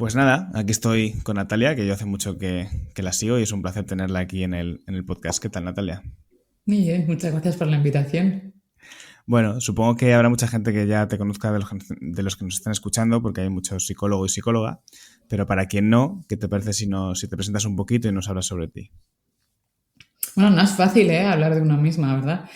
Pues nada, aquí estoy con Natalia, que yo hace mucho que la sigo y es un placer tenerla aquí en el podcast. ¿Qué tal, Natalia? Muy bien, muchas gracias por la invitación. Bueno, supongo que habrá mucha gente que ya te conozca de los que nos están escuchando, porque hay muchos psicólogos y psicóloga, pero para quien no, ¿qué te parece si te presentas un poquito y nos hablas sobre ti? Bueno, no es fácil, hablar de uno misma, ¿verdad?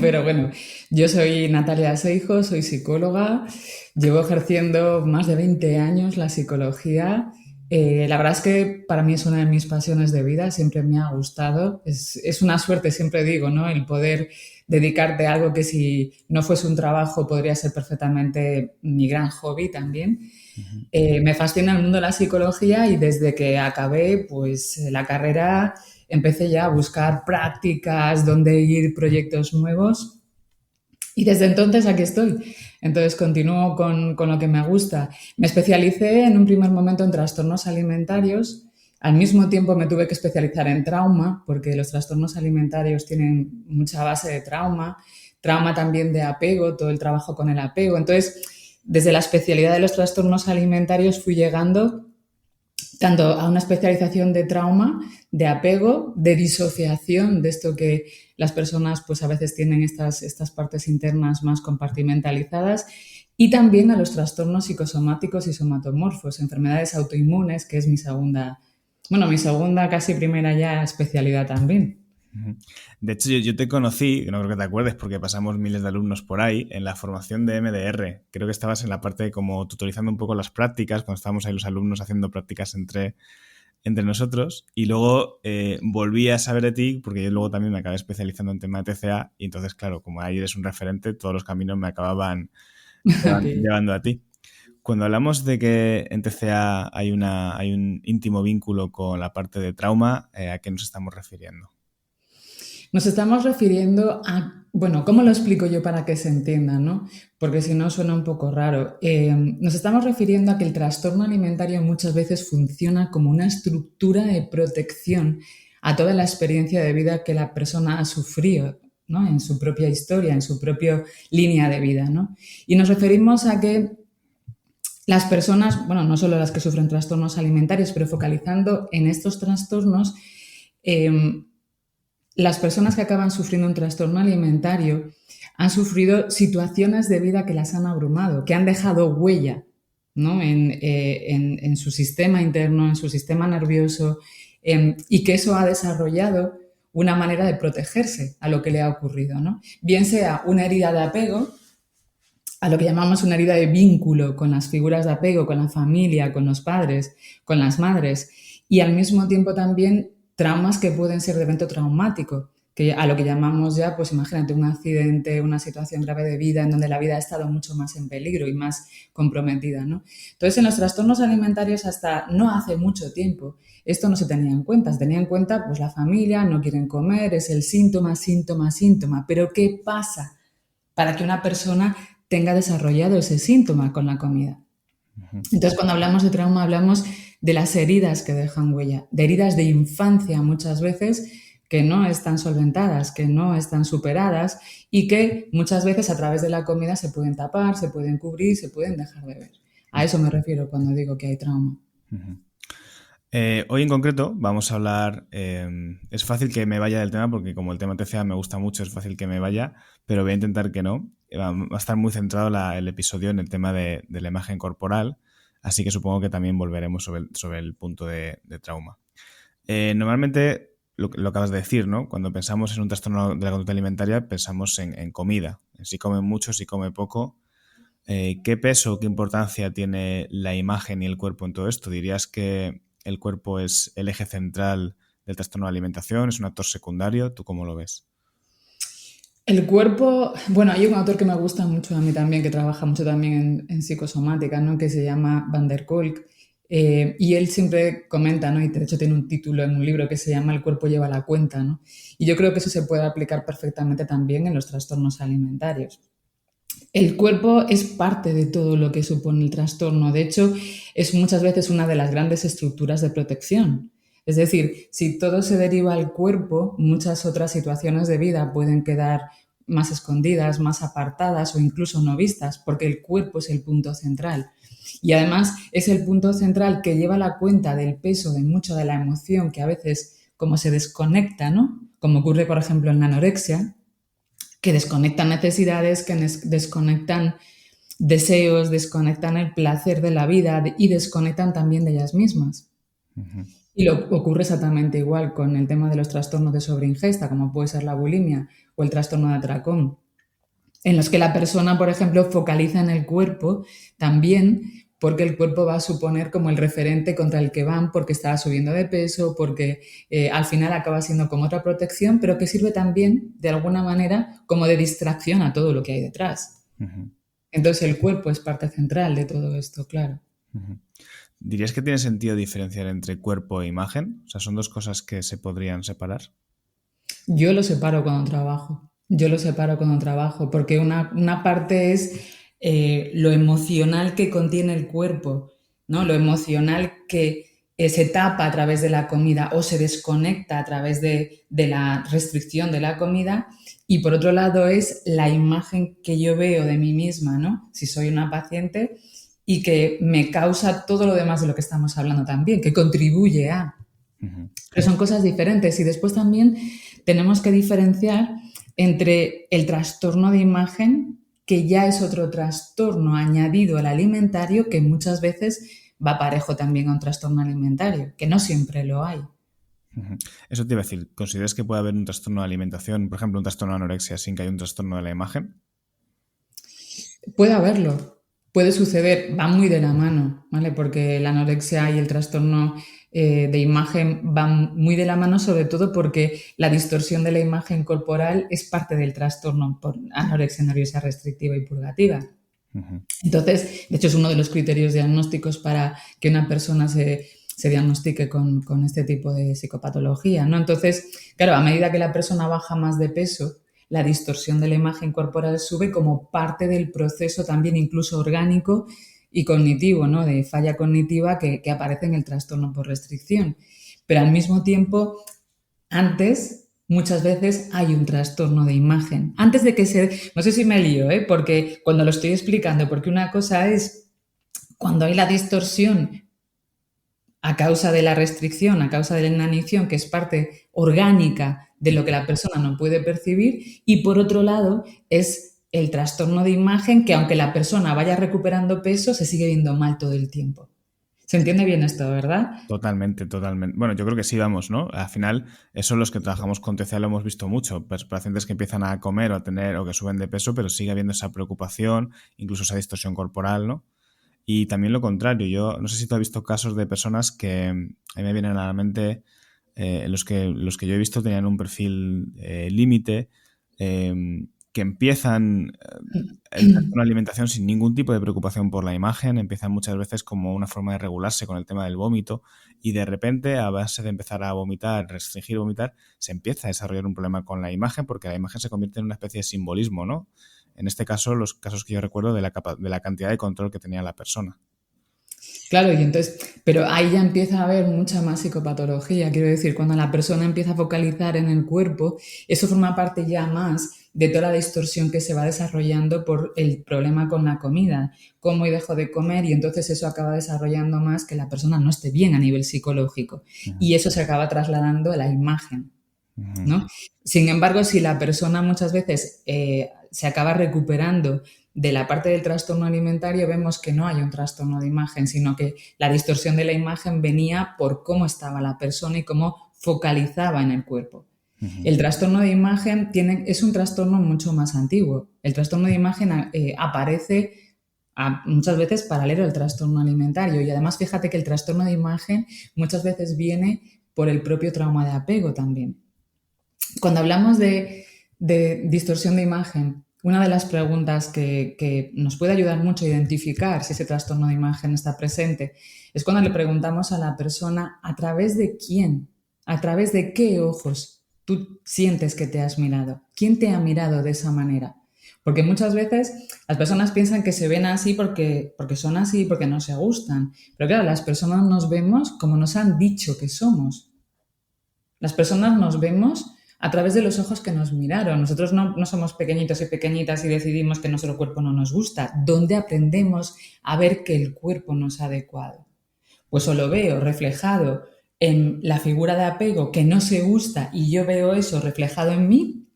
Pero bueno, yo soy Natalia Seijo, soy psicóloga, llevo ejerciendo más de 20 años la psicología. La verdad es que para mí es una de mis pasiones de vida, siempre me ha gustado. Es una suerte, siempre digo, ¿no? El poder dedicarte a algo que si no fuese un trabajo podría ser perfectamente mi gran hobby también. Ujú. Me fascina el mundo de la psicología y desde que acabé pues, la carrera empecé ya a buscar prácticas, dónde ir, proyectos nuevos y desde entonces aquí estoy. Entonces continúo con lo que me gusta. Me especialicé en un primer momento en trastornos alimentarios. Al mismo tiempo me tuve que especializar en trauma porque los trastornos alimentarios tienen mucha base de trauma, trauma también de apego, todo el trabajo con el apego. Entonces, desde la especialidad de los trastornos alimentarios fui llegando tanto a una especialización de trauma, de apego, de disociación, de esto que las personas pues a veces tienen estas partes internas más compartimentalizadas, y también a los trastornos psicosomáticos y somatomorfos, enfermedades autoinmunes, que es mi segunda, casi primera ya especialidad también. Ujú. De hecho, yo te conocí, no creo que te acuerdes porque pasamos miles de alumnos por ahí, en la formación de MDR. Creo que estabas en la parte de como tutorizando un poco las prácticas, cuando estábamos ahí los alumnos haciendo prácticas entre nosotros. Y luego volví a saber de ti porque yo luego también me acabé especializando en tema de TCA y entonces, claro, como ahí eres un referente, todos los caminos me acababan llevando a ti. Cuando hablamos de que en TCA hay un íntimo vínculo con la parte de trauma, ¿a qué nos estamos refiriendo? Nos estamos refiriendo a, bueno, ¿cómo lo explico yo para que se entienda, no? Porque si no suena un poco raro. Nos estamos refiriendo a que el trastorno alimentario muchas veces funciona como una estructura de protección a toda la experiencia de vida que la persona ha sufrido, ¿no? En su propia historia, en su propia línea de vida, ¿no? Y nos referimos a que las personas, bueno, no solo las que sufren trastornos alimentarios, pero focalizando en estos trastornos, eh, las personas que acaban sufriendo un trastorno alimentario han sufrido situaciones de vida que las han abrumado, que han dejado huella, ¿no? En su sistema interno, en su sistema nervioso, y que eso ha desarrollado una manera de protegerse a lo que le ha ocurrido, ¿no? Bien sea una herida de apego, a lo que llamamos una herida de vínculo con las figuras de apego, con la familia, con los padres, con las madres, y al mismo tiempo también traumas que pueden ser de evento traumático, que a lo que llamamos ya, pues imagínate, un accidente, una situación grave de vida en donde la vida ha estado mucho más en peligro y más comprometida, ¿no? Entonces, en los trastornos alimentarios hasta no hace mucho tiempo esto no se tenía en cuenta. Se tenía en cuenta, pues la familia, no quieren comer, es el síntoma, síntoma, síntoma. Pero ¿qué pasa para que una persona tenga desarrollado ese síntoma con la comida? Ujú. Entonces, cuando hablamos de trauma, hablamos de las heridas que dejan huella, de heridas de infancia muchas veces que no están solventadas, que no están superadas y que muchas veces a través de la comida se pueden tapar, se pueden cubrir, se pueden dejar de ver. A eso me refiero cuando digo que hay trauma. Ujú. Hoy en concreto vamos a hablar, es fácil que me vaya del tema porque como el tema TCA me gusta mucho, es fácil que me vaya, pero voy a intentar que no. Va a estar muy centrado el episodio en el tema de la imagen corporal, así que supongo que también volveremos sobre el punto de trauma. Normalmente, lo acabas de decir, ¿no? Cuando pensamos en un trastorno de la conducta alimentaria, pensamos en comida, en si come mucho, si come poco. ¿Qué peso, qué importancia tiene la imagen y el cuerpo en todo esto? ¿Dirías que el cuerpo es el eje central del trastorno de alimentación? ¿Es un actor secundario? ¿Tú cómo lo ves? El cuerpo, bueno, hay un autor que me gusta mucho a mí también, que trabaja mucho también en psicosomática, ¿no? Que se llama Van der Kolk. Y él siempre comenta, ¿no? Y de hecho tiene un título en un libro que se llama El cuerpo lleva la cuenta, ¿no? Y yo creo que eso se puede aplicar perfectamente también en los trastornos alimentarios. El cuerpo es parte de todo lo que supone el trastorno. De hecho, es muchas veces una de las grandes estructuras de protección. Es decir, si todo se deriva al cuerpo, muchas otras situaciones de vida pueden quedar más escondidas, más apartadas o incluso no vistas, porque el cuerpo es el punto central. Y además es el punto central que lleva la cuenta del peso de mucho de la emoción que a veces como se desconecta, ¿no? Como ocurre, por ejemplo, en la anorexia, que desconectan necesidades, que desconectan deseos, desconectan el placer de la vida y desconectan también de ellas mismas. Ujú. Y lo ocurre exactamente igual con el tema de los trastornos de sobreingesta, como puede ser la bulimia o el trastorno de atracón, en los que la persona, por ejemplo, focaliza en el cuerpo también porque el cuerpo va a suponer como el referente contra el que van porque está subiendo de peso, porque al final acaba siendo como otra protección, pero que sirve también de alguna manera como de distracción a todo lo que hay detrás. Ujú. Entonces el cuerpo es parte central de todo esto, claro. Ujú. ¿Dirías que tiene sentido diferenciar entre cuerpo e imagen? O sea, ¿son dos cosas que se podrían separar? Yo lo separo cuando trabajo. Yo lo separo cuando trabajo, porque una parte es lo emocional que contiene el cuerpo, ¿no? Lo emocional que se tapa a través de la comida o se desconecta a través de la restricción de la comida. Y por otro lado es la imagen que yo veo de mí misma, ¿no? Si soy una paciente y que me causa todo lo demás de lo que estamos hablando también, que contribuye a. Ujú. Pero son cosas diferentes y después también tenemos que diferenciar entre el trastorno de imagen, que ya es otro trastorno añadido al alimentario, que muchas veces va parejo también a un trastorno alimentario, que no siempre lo hay. Ujú. Eso te iba a decir, ¿consideras que puede haber un trastorno de alimentación, por ejemplo, un trastorno de anorexia sin que haya un trastorno de la imagen? Puede haberlo, puede suceder, va muy de la mano, ¿vale? Porque la anorexia y el trastorno de imagen van muy de la mano, sobre todo porque la distorsión de la imagen corporal es parte del trastorno por anorexia nerviosa restrictiva y purgativa. Ujú. Entonces, de hecho, es uno de los criterios diagnósticos para que una persona se diagnostique con este tipo de psicopatología, ¿no? Entonces, claro, a medida que la persona baja más de peso, la distorsión de la imagen corporal sube como parte del proceso también incluso orgánico y cognitivo, ¿no? De falla cognitiva que aparece en el trastorno por restricción. Pero al mismo tiempo, antes, muchas veces hay un trastorno de imagen. Antes de que se... No sé si me lío, ¿eh? Porque cuando lo estoy explicando, porque una cosa es cuando hay la distorsión a causa de la restricción, a causa de la inanición, que es parte orgánica de lo que la persona no puede percibir, y por otro lado es el trastorno de imagen que aunque la persona vaya recuperando peso, se sigue viendo mal todo el tiempo. ¿Se entiende bien esto, verdad? Totalmente, totalmente. Bueno, yo creo que sí, vamos, ¿no? Al final, eso los que trabajamos con TCA lo hemos visto mucho. Pues pacientes que empiezan a comer o a tener o que suben de peso, pero sigue habiendo esa preocupación, incluso esa distorsión corporal, ¿no? Y también lo contrario. Yo no sé si tú has visto casos de personas que a mí me vienen a la mente, los que yo he visto tenían un perfil límite, que empiezan el trastorno de alimentación sin ningún tipo de preocupación por la imagen, empiezan muchas veces como una forma de regularse con el tema del vómito y de repente, a base de empezar a vomitar, restringir vomitar, se empieza a desarrollar un problema con la imagen porque la imagen se convierte en una especie de simbolismo, ¿no? En este caso, los casos que yo recuerdo de la cantidad de control que tenía la persona. Claro, y entonces, pero ahí ya empieza a haber mucha más psicopatología. Quiero decir, cuando la persona empieza a focalizar en el cuerpo, eso forma parte ya más de toda la distorsión que se va desarrollando por el problema con la comida. Como y dejo de comer y entonces eso acaba desarrollando más que la persona no esté bien a nivel psicológico. Uh-huh. Y eso se acaba trasladando a la imagen, Uh-huh. ¿no? Sin embargo, si la persona muchas veces se acaba recuperando de la parte del trastorno alimentario, vemos que no hay un trastorno de imagen, sino que la distorsión de la imagen venía por cómo estaba la persona y cómo focalizaba en el cuerpo. Uh-huh. El trastorno de imagen es un trastorno mucho más antiguo. El trastorno de imagen aparece muchas veces paralelo al trastorno alimentario y además fíjate que el trastorno de imagen muchas veces viene por el propio trauma de apego también. Cuando hablamos de distorsión de imagen, una de las preguntas que nos puede ayudar mucho a identificar si ese trastorno de imagen está presente es cuando le preguntamos a la persona a través de quién, a través de qué ojos tú sientes que te has mirado, quién te ha mirado de esa manera. Porque muchas veces las personas piensan que se ven así porque son así, porque no se gustan. Pero claro, las personas nos vemos como nos han dicho que somos. Las personas nos vemos a través de los ojos que nos miraron. Nosotros no somos pequeñitos y pequeñitas y decidimos que nuestro cuerpo no nos gusta. ¿Dónde aprendemos a ver que el cuerpo no es adecuado? Pues o lo veo reflejado en la figura de apego que no se gusta y yo veo eso reflejado en mí,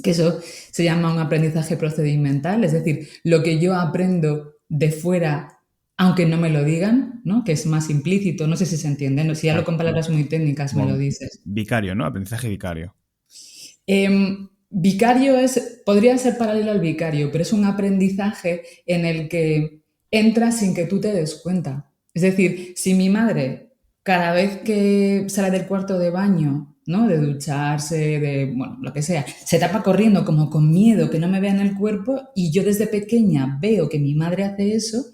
que eso se llama un aprendizaje procedimental, es decir, lo que yo aprendo de fuera, aunque no me lo digan, ¿no? Que es más implícito, no sé si se entiende, ¿no? Si ya lo Claro, con palabras muy técnicas me lo como dices. vicario, ¿no? Aprendizaje vicario. Vicario podría ser paralelo al vicario, pero es un aprendizaje en el que entras sin que tú te des cuenta. Es decir, si mi madre, cada vez que sale del cuarto de baño, ¿no? De ducharse, de, bueno, lo que sea, se tapa corriendo como con miedo que no me vean el cuerpo y yo desde pequeña veo que mi madre hace eso,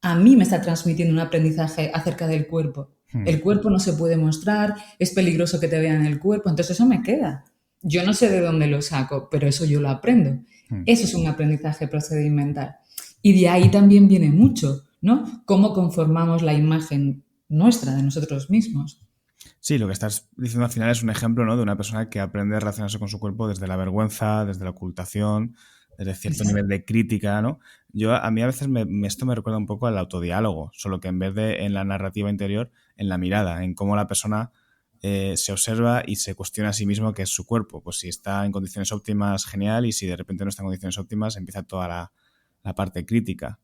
a mí me está transmitiendo un aprendizaje acerca del cuerpo. Hmm, El cuerpo no se puede mostrar, es peligroso que te vean el cuerpo, entonces eso me queda. Yo no sé de dónde lo saco, pero eso yo lo aprendo. hmm. Eso es un aprendizaje procedimental. Y de ahí también viene mucho, ¿no? Cómo conformamos la imagen nuestra de nosotros mismos. Sí, lo que estás diciendo al final es un ejemplo, ¿no? De una persona que aprende a relacionarse con su cuerpo desde la vergüenza, desde la ocultación, desde cierto nivel de crítica, ¿no? A mí a veces esto me recuerda un poco al autodiálogo, solo que en vez de en la narrativa interior, en la mirada, en cómo la persona se observa y se cuestiona a sí mismo qué es su cuerpo. Pues si está en condiciones óptimas, genial, y si de repente no está en condiciones óptimas, empieza toda la parte crítica.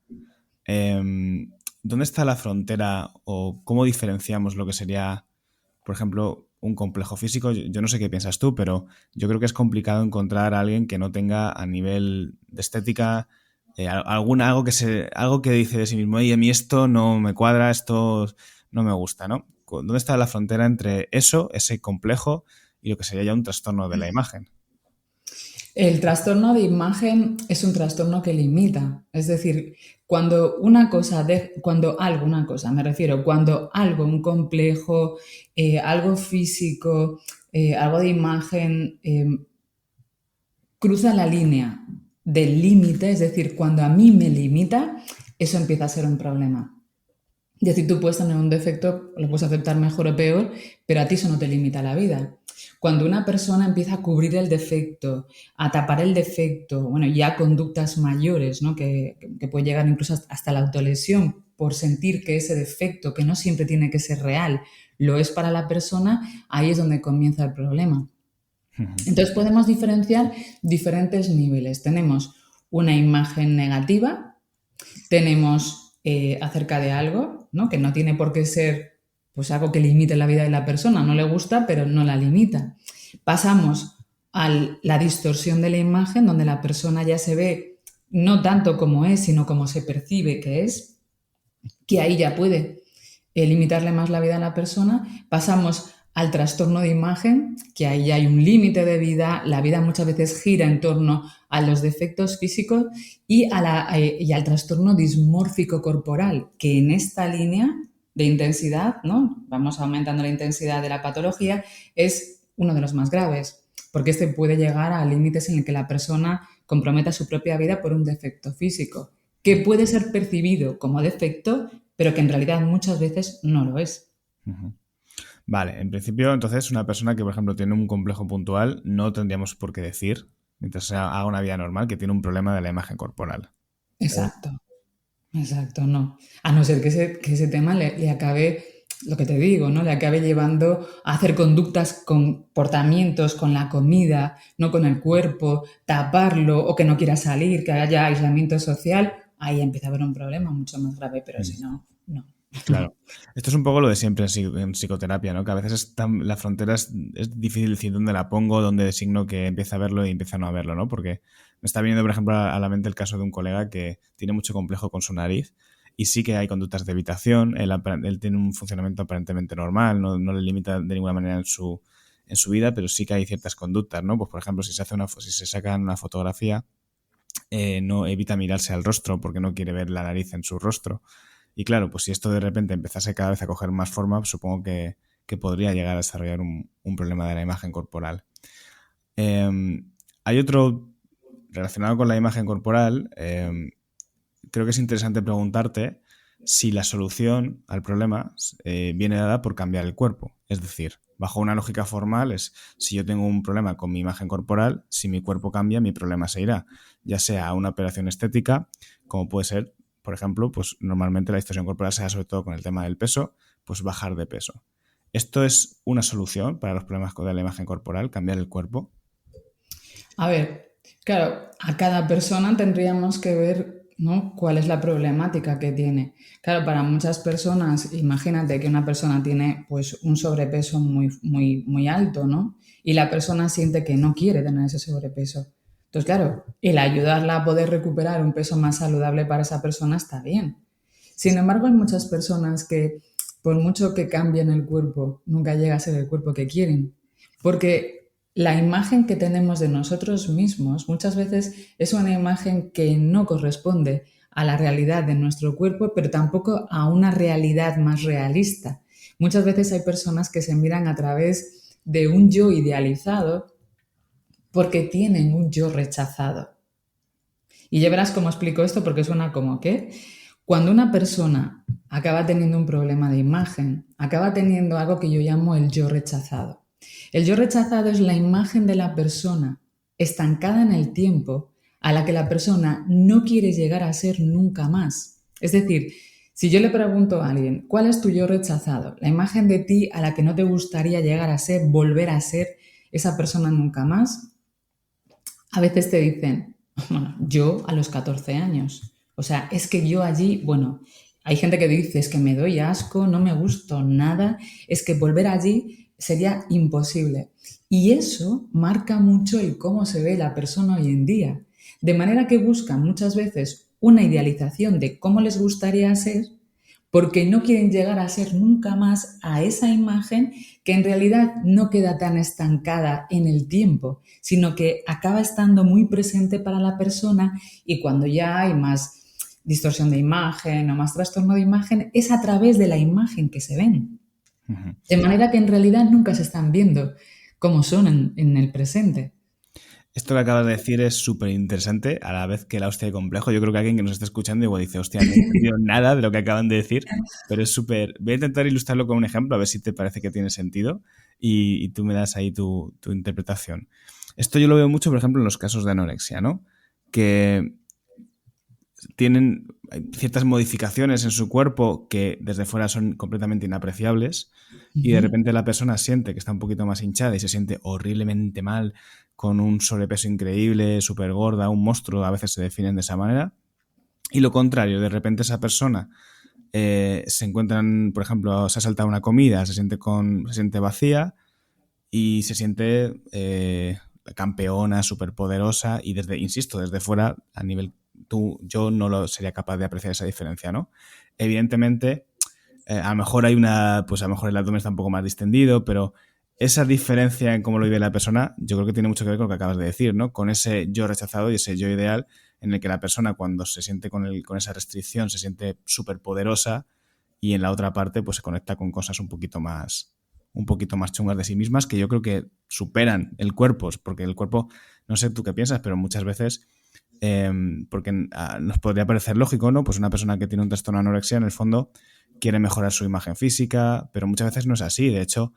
¿Dónde está la frontera o cómo diferenciamos lo que sería, por ejemplo, un complejo físico? Yo no sé qué piensas tú, pero yo creo que es complicado encontrar a alguien que no tenga a nivel de estética algo que dice de sí mismo, y a mí esto no me cuadra, esto no me gusta, ¿no? ¿Dónde está la frontera entre eso, ese complejo, y lo que sería ya un trastorno de la imagen? El trastorno de imagen es un trastorno que limita. Es decir, cuando una cosa, me refiero, cuando algo, un complejo, algo físico, algo de imagen, cruza la línea del límite, es decir, cuando a mí me limita, eso empieza a ser un problema. Es decir, tú puedes tener un defecto, lo puedes aceptar mejor o peor, pero a ti eso no te limita la vida. Cuando una persona empieza a cubrir el defecto, a tapar el defecto, bueno, ya conductas mayores, ¿no? Que puede llegar incluso hasta la autolesión por sentir que ese defecto, que no siempre tiene que ser real, lo es para la persona, ahí es donde comienza el problema. Entonces podemos diferenciar diferentes niveles. Tenemos una imagen negativa, tenemos acerca de algo, ¿no? Que no tiene por qué ser pues algo que limite la vida de la persona, no le gusta, pero no la limita. Pasamos a la distorsión de la imagen, donde la persona ya se ve no tanto como es, sino como se percibe que es, que ahí ya puede limitarle más la vida a la persona. Pasamos al trastorno de imagen, que ahí ya hay un límite de vida, la vida muchas veces gira en torno a los defectos físicos y al trastorno dismórfico corporal, que en esta línea de intensidad, ¿no? Vamos aumentando la intensidad de la patología, es uno de los más graves, porque este puede llegar a límites en el que la persona comprometa su propia vida por un defecto físico, que puede ser percibido como defecto, pero que en realidad muchas veces no lo es. Uh-huh. Vale, en principio, entonces, una persona que, por ejemplo, tiene un complejo puntual, no tendríamos por qué decir, mientras haga una vida normal, que tiene un problema de la imagen corporal. O- Exacto, exacto, no. A no ser que ese tema le acabe, lo que te digo, ¿no? Le acabe llevando a hacer conductas, comportamientos con la comida, no con el cuerpo, taparlo o que no quiera salir, que haya aislamiento social, ahí empieza a haber un problema mucho más grave, pero si no, no. Claro. Esto es un poco lo de siempre en psicoterapia, ¿no? Que a veces la frontera es difícil decir dónde la pongo, dónde designo que empieza a verlo y empieza a no a verlo, ¿no? Porque me está viniendo, por ejemplo, a la mente el caso de un colega que tiene mucho complejo con su nariz y sí que hay conductas de evitación. Él tiene un funcionamiento aparentemente normal, no le limita de ninguna manera en su vida, pero sí que hay ciertas conductas, ¿no? Pues, por ejemplo, si se sacan una fotografía, no evita mirarse al rostro porque no quiere ver la nariz en su rostro. Y claro, pues si esto de repente empezase cada vez a coger más forma, supongo que podría llegar a desarrollar un problema de la imagen corporal. Hay otro relacionado con la imagen corporal. Creo que es interesante preguntarte si la solución al problema viene dada por cambiar el cuerpo. Es decir, bajo una lógica formal es, si yo tengo un problema con mi imagen corporal, si mi cuerpo cambia, mi problema se irá, ya sea a una operación estética, como puede ser, por ejemplo, pues normalmente la distorsión corporal se da sobre todo con el tema del peso, pues bajar de peso. ¿Esto es una solución para los problemas de la imagen corporal, cambiar el cuerpo? A ver, claro, a cada persona tendríamos que ver, ¿no?, cuál es la problemática que tiene. Claro, para muchas personas, imagínate que una persona tiene pues un sobrepeso muy, muy, muy alto, ¿no? Y la persona siente que no quiere tener ese sobrepeso. Entonces, claro, el ayudarla a poder recuperar un peso más saludable para esa persona está bien. Sin embargo, hay muchas personas que, por mucho que cambien el cuerpo, nunca llega a ser el cuerpo que quieren. Porque la imagen que tenemos de nosotros mismos muchas veces es una imagen que no corresponde a la realidad de nuestro cuerpo, pero tampoco a una realidad más realista. Muchas veces hay personas que se miran a través de un yo idealizado porque tienen un yo rechazado. Y ya verás cómo explico esto porque suena como que cuando una persona acaba teniendo un problema de imagen, acaba teniendo algo que yo llamo el yo rechazado. El yo rechazado es la imagen de la persona estancada en el tiempo a la que la persona no quiere llegar a ser nunca más. Es decir, si yo le pregunto a alguien, ¿cuál es tu yo rechazado? La imagen de ti a la que no te gustaría llegar a ser, volver a ser esa persona nunca más. A veces te dicen, bueno, yo a los 14 años. O sea, es que yo allí, bueno, hay gente que dice, es que me doy asco, no me gustó nada, es que volver allí sería imposible. Y eso marca mucho el cómo se ve la persona hoy en día. De manera que buscan muchas veces una idealización de cómo les gustaría ser porque no quieren llegar a ser nunca más a esa imagen que en realidad no queda tan estancada en el tiempo, sino que acaba estando muy presente para la persona y cuando ya hay más distorsión de imagen o más trastorno de imagen, es a través de la imagen que se ven. Uh-huh. De manera que en realidad nunca se están viendo como son en el presente. Esto que acabas de decir es súper interesante, a la vez que la hostia de complejo. Yo creo que alguien que nos está escuchando igual dice, hostia, no he entendido nada de lo que acaban de decir, pero es súper... Voy a intentar ilustrarlo con un ejemplo, a ver si te parece que tiene sentido y tú me das ahí tu interpretación. Esto yo lo veo mucho, por ejemplo, en los casos de anorexia, ¿no? Que tienen ciertas modificaciones en su cuerpo que desde fuera son completamente inapreciables y de repente la persona siente que está un poquito más hinchada y se siente horriblemente mal, con un sobrepeso increíble, súper gorda, un monstruo, a veces se definen de esa manera. Y lo contrario, de repente esa persona se encuentran, por ejemplo, se ha saltado una comida, se siente vacía y se siente campeona, súper poderosa y insisto, desde fuera, a nivel yo no sería capaz de apreciar esa diferencia, ¿no? Evidentemente, a lo mejor pues a lo mejor el abdomen está un poco más distendido, pero esa diferencia en cómo lo vive la persona, yo creo que tiene mucho que ver con lo que acabas de decir, ¿no? Con ese yo rechazado y ese yo ideal en el que la persona cuando se siente con esa restricción se siente súper poderosa y en la otra parte pues se conecta con cosas un poquito más chungas de sí mismas que yo creo que superan el cuerpo, porque el cuerpo, no sé tú qué piensas, pero muchas veces porque nos podría parecer lógico, ¿no? Pues una persona que tiene un trastorno de anorexia en el fondo quiere mejorar su imagen física, pero muchas veces no es así. De hecho,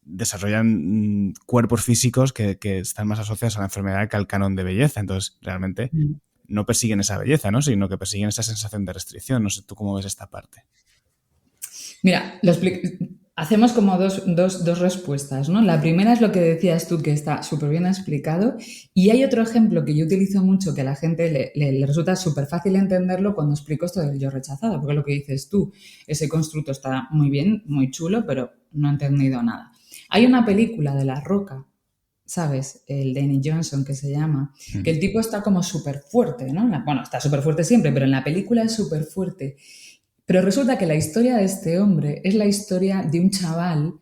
desarrollan cuerpos físicos que están más asociados a la enfermedad que al canon de belleza. Entonces, realmente no persiguen esa belleza, ¿no? Sino que persiguen esa sensación de restricción. No sé tú cómo ves esta parte. Mira, hacemos como dos respuestas, ¿no? La primera es lo que decías tú, que está súper bien explicado, y hay otro ejemplo que yo utilizo mucho, que a la gente le resulta súper fácil entenderlo cuando explico esto del yo rechazado, porque lo que dices tú, ese constructo está muy bien, muy chulo, pero no he entendido nada. Hay una película de La Roca, ¿sabes? El Danny Johnson, que se llama, que el tipo está como súper fuerte, ¿no? Bueno, está súper fuerte siempre, pero en la película es súper fuerte. Pero resulta que la historia de este hombre es la historia de un chaval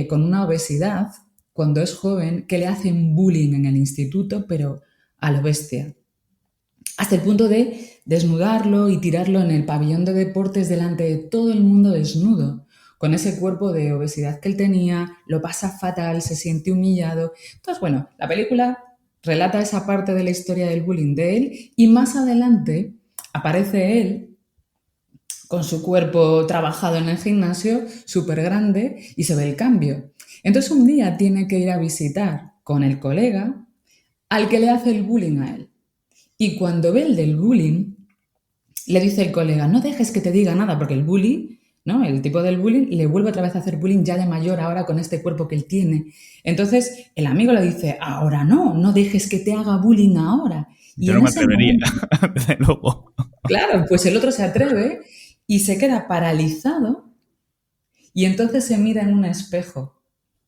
con una obesidad cuando es joven que le hacen bullying en el instituto, pero a lo bestia. Hasta el punto de desnudarlo y tirarlo en el pabellón de deportes delante de todo el mundo desnudo. Con ese cuerpo de obesidad que él tenía, lo pasa fatal, se siente humillado. Entonces, bueno, la película relata esa parte de la historia del bullying de él y más adelante aparece él con su cuerpo trabajado en el gimnasio, súper grande, y se ve el cambio. Entonces un día tiene que ir a visitar con el colega al que le hace el bullying a él. Y cuando ve el del bullying, le dice el colega, no dejes que te diga nada, porque el bully, ¿no? El tipo del bullying le vuelve otra vez a hacer bullying ya de mayor, ahora con este cuerpo que él tiene. Entonces el amigo le dice, ahora no, no dejes que te haga bullying ahora. Y Yo no en me ese atrevería, momento, desde luego. claro, pues el otro se atreve y se queda paralizado y entonces se mira en un espejo.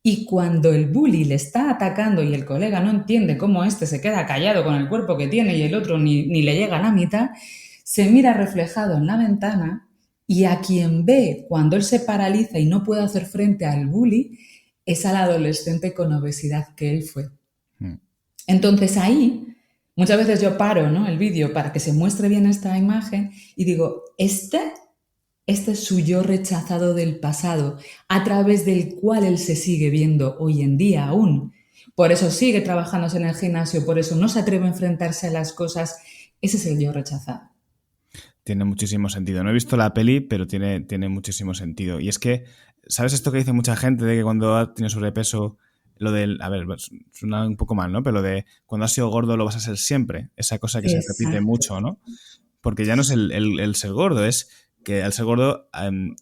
Y cuando el bully le está atacando y el colega no entiende cómo este se queda callado con el cuerpo que tiene y el otro ni le llega a la mitad, se mira reflejado en la ventana y a quien ve cuando él se paraliza y no puede hacer frente al bully es al adolescente con obesidad que él fue. Mm. Entonces ahí, muchas veces yo paro, ¿no?, el vídeo para que se muestre bien esta imagen y digo, este es su yo rechazado del pasado, a través del cual él se sigue viendo hoy en día aún. Por eso sigue trabajándose en el gimnasio, por eso no se atreve a enfrentarse a las cosas. Ese es el yo rechazado. Tiene muchísimo sentido. No he visto la peli, pero tiene muchísimo sentido. Y es que, ¿sabes esto que dice mucha gente de que cuando tienes sobrepeso, lo del, a ver, suena un poco mal, ¿no? Pero lo de cuando has sido gordo lo vas a ser siempre. Esa cosa que se repite Exacto. mucho, ¿no? Porque ya no es el ser gordo, es que al ser gordo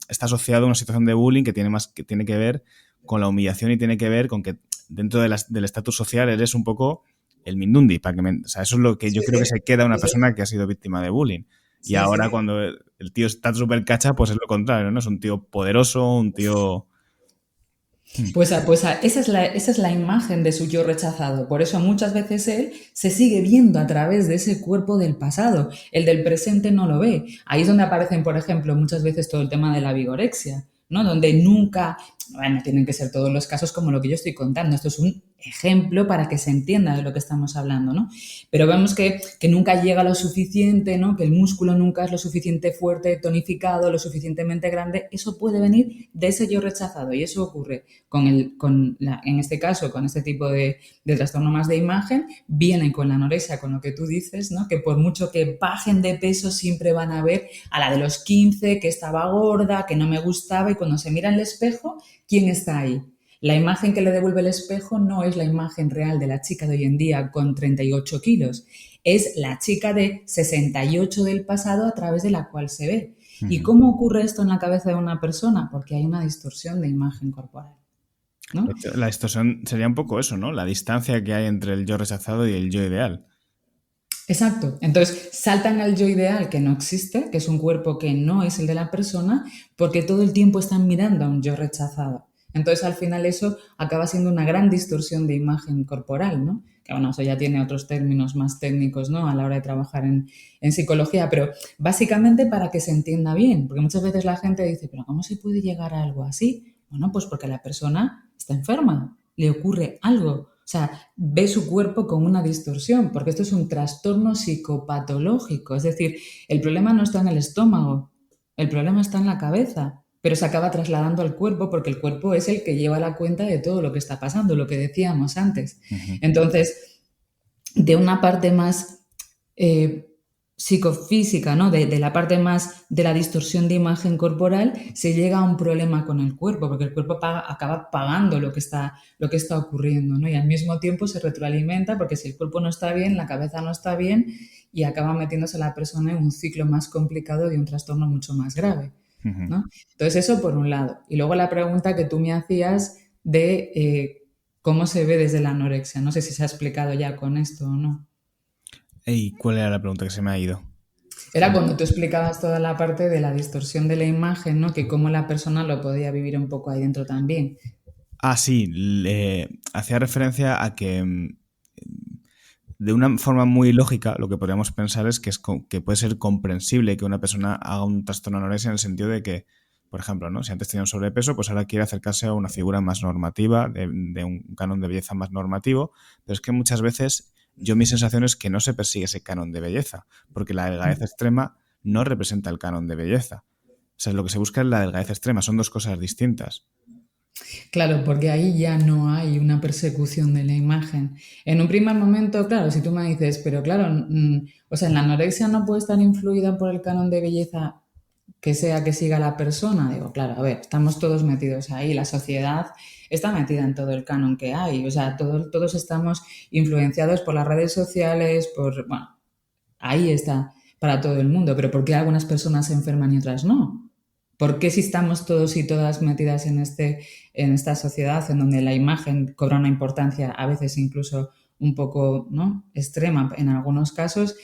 está asociado a una situación de bullying que tiene que ver con la humillación y tiene que ver con que dentro del estatus social eres un poco el mindundi. O sea, eso es lo que yo Sí, creo que se queda una sí, persona que ha sido víctima de bullying. Y sí, ahora sí. cuando el tío está súper cacha, pues es lo contrario, ¿no? Es un tío poderoso, un tío... Esa es la imagen de su yo rechazado. Por eso muchas veces él se sigue viendo a través de ese cuerpo del pasado. El del presente no lo ve. Ahí es donde aparecen, por ejemplo, muchas veces todo el tema de la vigorexia, ¿no? Donde nunca, bueno, tienen que ser todos los casos como lo que yo estoy contando. Esto es un ejemplo para que se entienda de lo que estamos hablando, ¿no? Pero vemos que nunca llega lo suficiente, ¿no? Que el músculo nunca es lo suficiente fuerte, tonificado, lo suficientemente grande. Eso puede venir de ese yo rechazado y eso ocurre en este caso, con este tipo de trastorno más de imagen, vienen con la anorexia, con lo que tú dices, ¿no? Que por mucho que bajen de peso, siempre van a ver a la de los 15, que estaba gorda, que no me gustaba, y cuando se mira en el espejo, ¿quién está ahí? La imagen que le devuelve el espejo no es la imagen real de la chica de hoy en día con 38 kilos, es la chica de 68 del pasado a través de la cual se ve. ¿Y Ujú. cómo ocurre esto en la cabeza de una persona? Porque hay una distorsión de imagen corporal, De ¿no? hecho, la distorsión sería un poco eso, ¿no? La distancia que hay entre el yo rechazado y el yo ideal. Exacto. Entonces saltan al yo ideal que no existe, que es un cuerpo que no es el de la persona, porque todo el tiempo están mirando a un yo rechazado. Entonces al final eso acaba siendo una gran distorsión de imagen corporal, ¿no? Que bueno, eso ya tiene otros términos más técnicos, ¿no? A la hora de trabajar en psicología, pero básicamente para que se entienda bien, porque muchas veces la gente dice, pero ¿cómo se puede llegar a algo así? Bueno, pues porque la persona está enferma, le ocurre algo. O sea, ve su cuerpo con una distorsión, porque esto es un trastorno psicopatológico. Es decir, el problema no está en el estómago, el problema está en la cabeza, pero se acaba trasladando al cuerpo porque el cuerpo es el que lleva la cuenta de todo lo que está pasando, lo que decíamos antes. Ujú. Entonces, de una parte más eh, psicofísica, ¿no? De la parte más de la distorsión de imagen corporal, se llega a un problema con el cuerpo, porque el cuerpo acaba pagando lo que está ocurriendo, ¿no? Y al mismo tiempo se retroalimenta, porque si el cuerpo no está bien, la cabeza no está bien, y acaba metiéndose la persona en un ciclo más complicado de un trastorno mucho más grave, Ujú. ¿no? Entonces, eso por un lado. Y luego la pregunta que tú me hacías de cómo se ve desde la anorexia. No sé si se ha explicado ya con esto o no. ¿Y cuál era la pregunta que se me ha ido? Era cuando tú explicabas toda la parte de la distorsión de la imagen, ¿no? Que cómo la persona lo podía vivir un poco ahí dentro también. Ah, sí, hacía referencia a que de una forma muy lógica lo que podríamos pensar es que puede ser comprensible que una persona haga un trastorno de anorexia en el sentido de que, por ejemplo, ¿no? Si antes tenía un sobrepeso, pues ahora quiere acercarse a una figura más normativa, de un canon de belleza más normativo, pero es que muchas veces mi sensación es que no se persigue ese canon de belleza, porque la delgadez extrema no representa el canon de belleza. O sea, lo que se busca es la delgadez extrema, son dos cosas distintas. Claro, porque ahí ya no hay una persecución de la imagen. En un primer momento, claro, si tú me dices, pero claro, o sea, en la anorexia no puede estar influida por el canon de belleza. que sea que siga la persona, digo, claro, a ver, estamos todos metidos ahí, la sociedad está metida en todo el canon que hay, o sea, todos estamos influenciados por las redes sociales, bueno, ahí está para todo el mundo, pero ¿por qué algunas personas se enferman y otras no? ¿Por qué si estamos todos y todas metidas en esta sociedad en donde la imagen cobra una importancia a veces incluso un poco, ¿no?, extrema en algunos casos?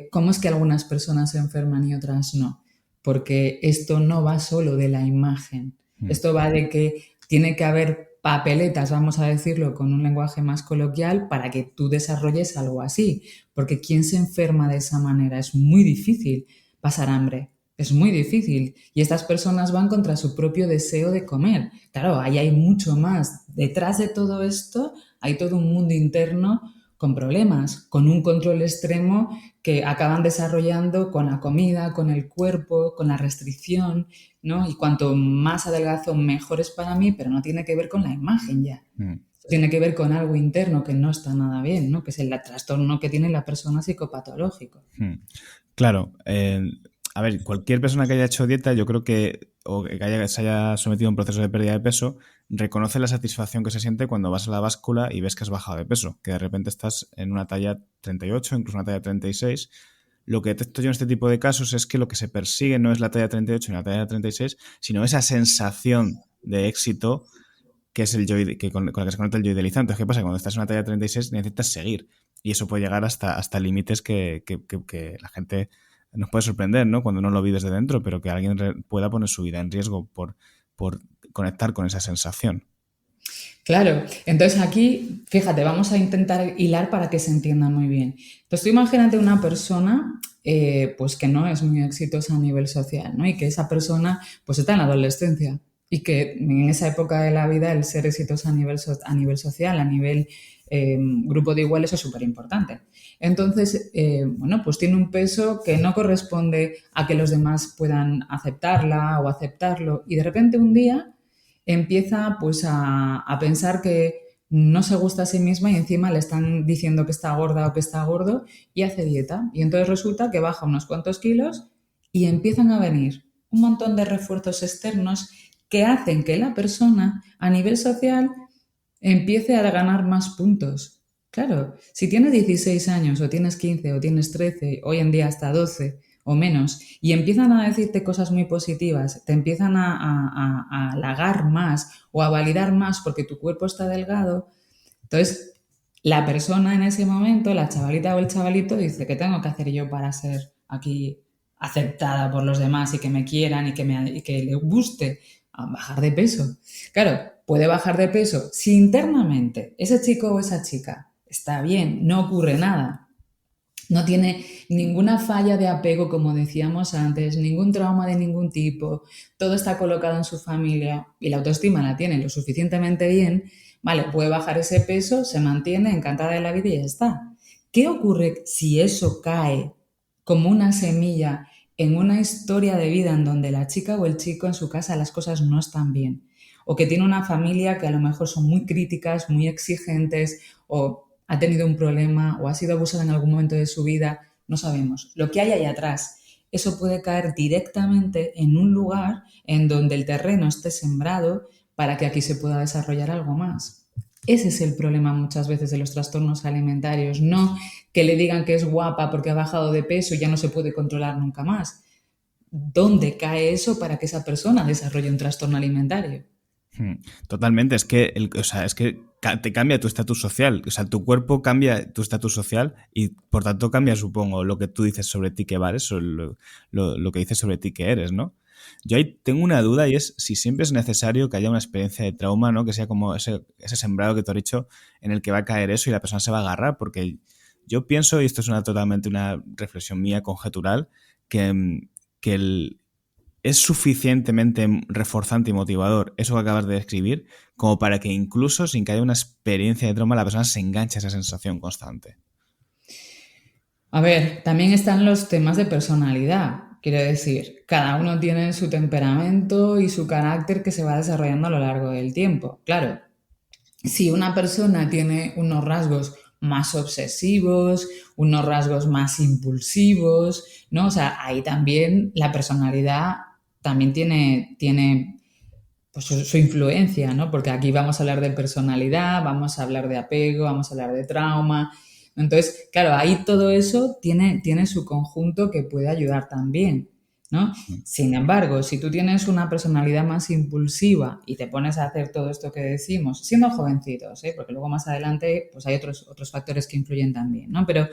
¿Cómo es que algunas personas se enferman y otras no? Porque esto no va solo de la imagen, esto va de que tiene que haber papeletas, vamos a decirlo con un lenguaje más coloquial, para que tú desarrolles algo así. Porque ¿quién se enferma de esa manera? Es muy difícil pasar hambre, es muy difícil. Y estas personas van contra su propio deseo de comer. Claro, ahí hay mucho más. Detrás de todo esto hay todo un mundo interno con problemas, con un control extremo que acaban desarrollando con la comida, con el cuerpo, con la restricción, ¿no? Y cuanto más adelgazo, mejor es para mí, pero no tiene que ver con la imagen ya. Tiene que ver con algo interno que no está nada bien, ¿no? Que es el trastorno que tiene la persona psicopatológico. Claro. A ver, cualquier persona que haya hecho dieta, yo creo que, o que se haya sometido a un proceso de pérdida de peso, reconoce la satisfacción que se siente cuando vas a la báscula y ves que has bajado de peso, que de repente estás en una talla 38, incluso una talla 36. Lo que detecto yo en este tipo de casos es que lo que se persigue no es la talla 38 ni la talla 36, sino esa sensación de éxito que es el yo, con la que se conecta el yo idealizante. ¿Qué pasa? Cuando estás en una talla 36 necesitas seguir y eso puede llegar hasta límites que la gente nos puede sorprender, ¿no? Cuando no lo vives de dentro, pero que alguien pueda poner su vida en riesgo por conectar con esa sensación. Claro, entonces aquí, fíjate, vamos a intentar hilar para que se entienda muy bien. Entonces tú imagínate una persona pues que no es muy exitosa a nivel social, ¿no? Y que esa persona pues está en la adolescencia y que en esa época de la vida el ser exitoso a nivel social, a nivel grupo de iguales es súper importante. Entonces, bueno, pues tiene un peso que no corresponde a que los demás puedan aceptarla o aceptarlo y de repente un día empieza pues a pensar que no se gusta a sí misma y encima le están diciendo que está gorda o que está gordo y hace dieta. Y entonces resulta que baja unos cuantos kilos y empiezan a venir un montón de refuerzos externos que hacen que la persona a nivel social empiece a ganar más puntos. Claro, si tienes 16 años o tienes 15 o tienes 13, hoy en día hasta 12 o menos, y empiezan a decirte cosas muy positivas, te empiezan a halagar más o a validar más porque tu cuerpo está delgado, entonces la persona en ese momento, la chavalita o el chavalito, dice, ¿qué tengo que hacer yo para ser aquí aceptada por los demás y que me quieran y que le guste bajar de peso? Claro, puede bajar de peso si internamente ese chico o esa chica está bien, no ocurre nada, no tiene ninguna falla de apego, como decíamos antes, ningún trauma de ningún tipo, todo está colocado en su familia y la autoestima la tiene lo suficientemente bien, vale, puede bajar ese peso, se mantiene encantada de la vida y ya está. ¿Qué ocurre si eso cae como una semilla en una historia de vida en donde la chica o el chico en su casa las cosas no están bien? O que tiene una familia que a lo mejor son muy críticas, muy exigentes, o ha tenido un problema o ha sido abusada en algún momento de su vida, no sabemos. Lo que hay ahí atrás, eso puede caer directamente en un lugar en donde el terreno esté sembrado para que aquí se pueda desarrollar algo más. Ese es el problema muchas veces de los trastornos alimentarios, no que le digan que es guapa porque ha bajado de peso y ya no se puede controlar nunca más. ¿Dónde cae eso para que esa persona desarrolle un trastorno alimentario? Totalmente, es que, es que te cambia tu estatus social, o sea, tu cuerpo cambia tu estatus social y por tanto cambia, supongo, lo que tú dices sobre ti que vales o lo que dices sobre ti que eres, ¿no? Yo ahí tengo una duda y es si siempre es necesario que haya una experiencia de trauma, ¿no? Que sea como ese sembrado que te he dicho en el que va a caer eso y la persona se va a agarrar, porque yo pienso, y esto es totalmente una reflexión mía conjetural, que es suficientemente reforzante y motivador eso que acabas de describir como para que incluso sin que haya una experiencia de trauma la persona se enganche a esa sensación constante. A ver, también están los temas de personalidad. Quiero decir, cada uno tiene su temperamento y su carácter que se va desarrollando a lo largo del tiempo. Claro, si una persona tiene unos rasgos más obsesivos, unos rasgos más impulsivos, ¿no? O sea, ahí también la personalidad también tiene pues su influencia, ¿no? Porque aquí vamos a hablar de personalidad, vamos a hablar de apego, vamos a hablar de trauma. Entonces, claro, ahí todo eso tiene su conjunto que puede ayudar también, ¿no? Sin embargo, si tú tienes una personalidad más impulsiva y te pones a hacer todo esto que decimos, siendo jovencitos, ¿eh? Porque luego más adelante pues hay otros factores que influyen también, ¿no? Pero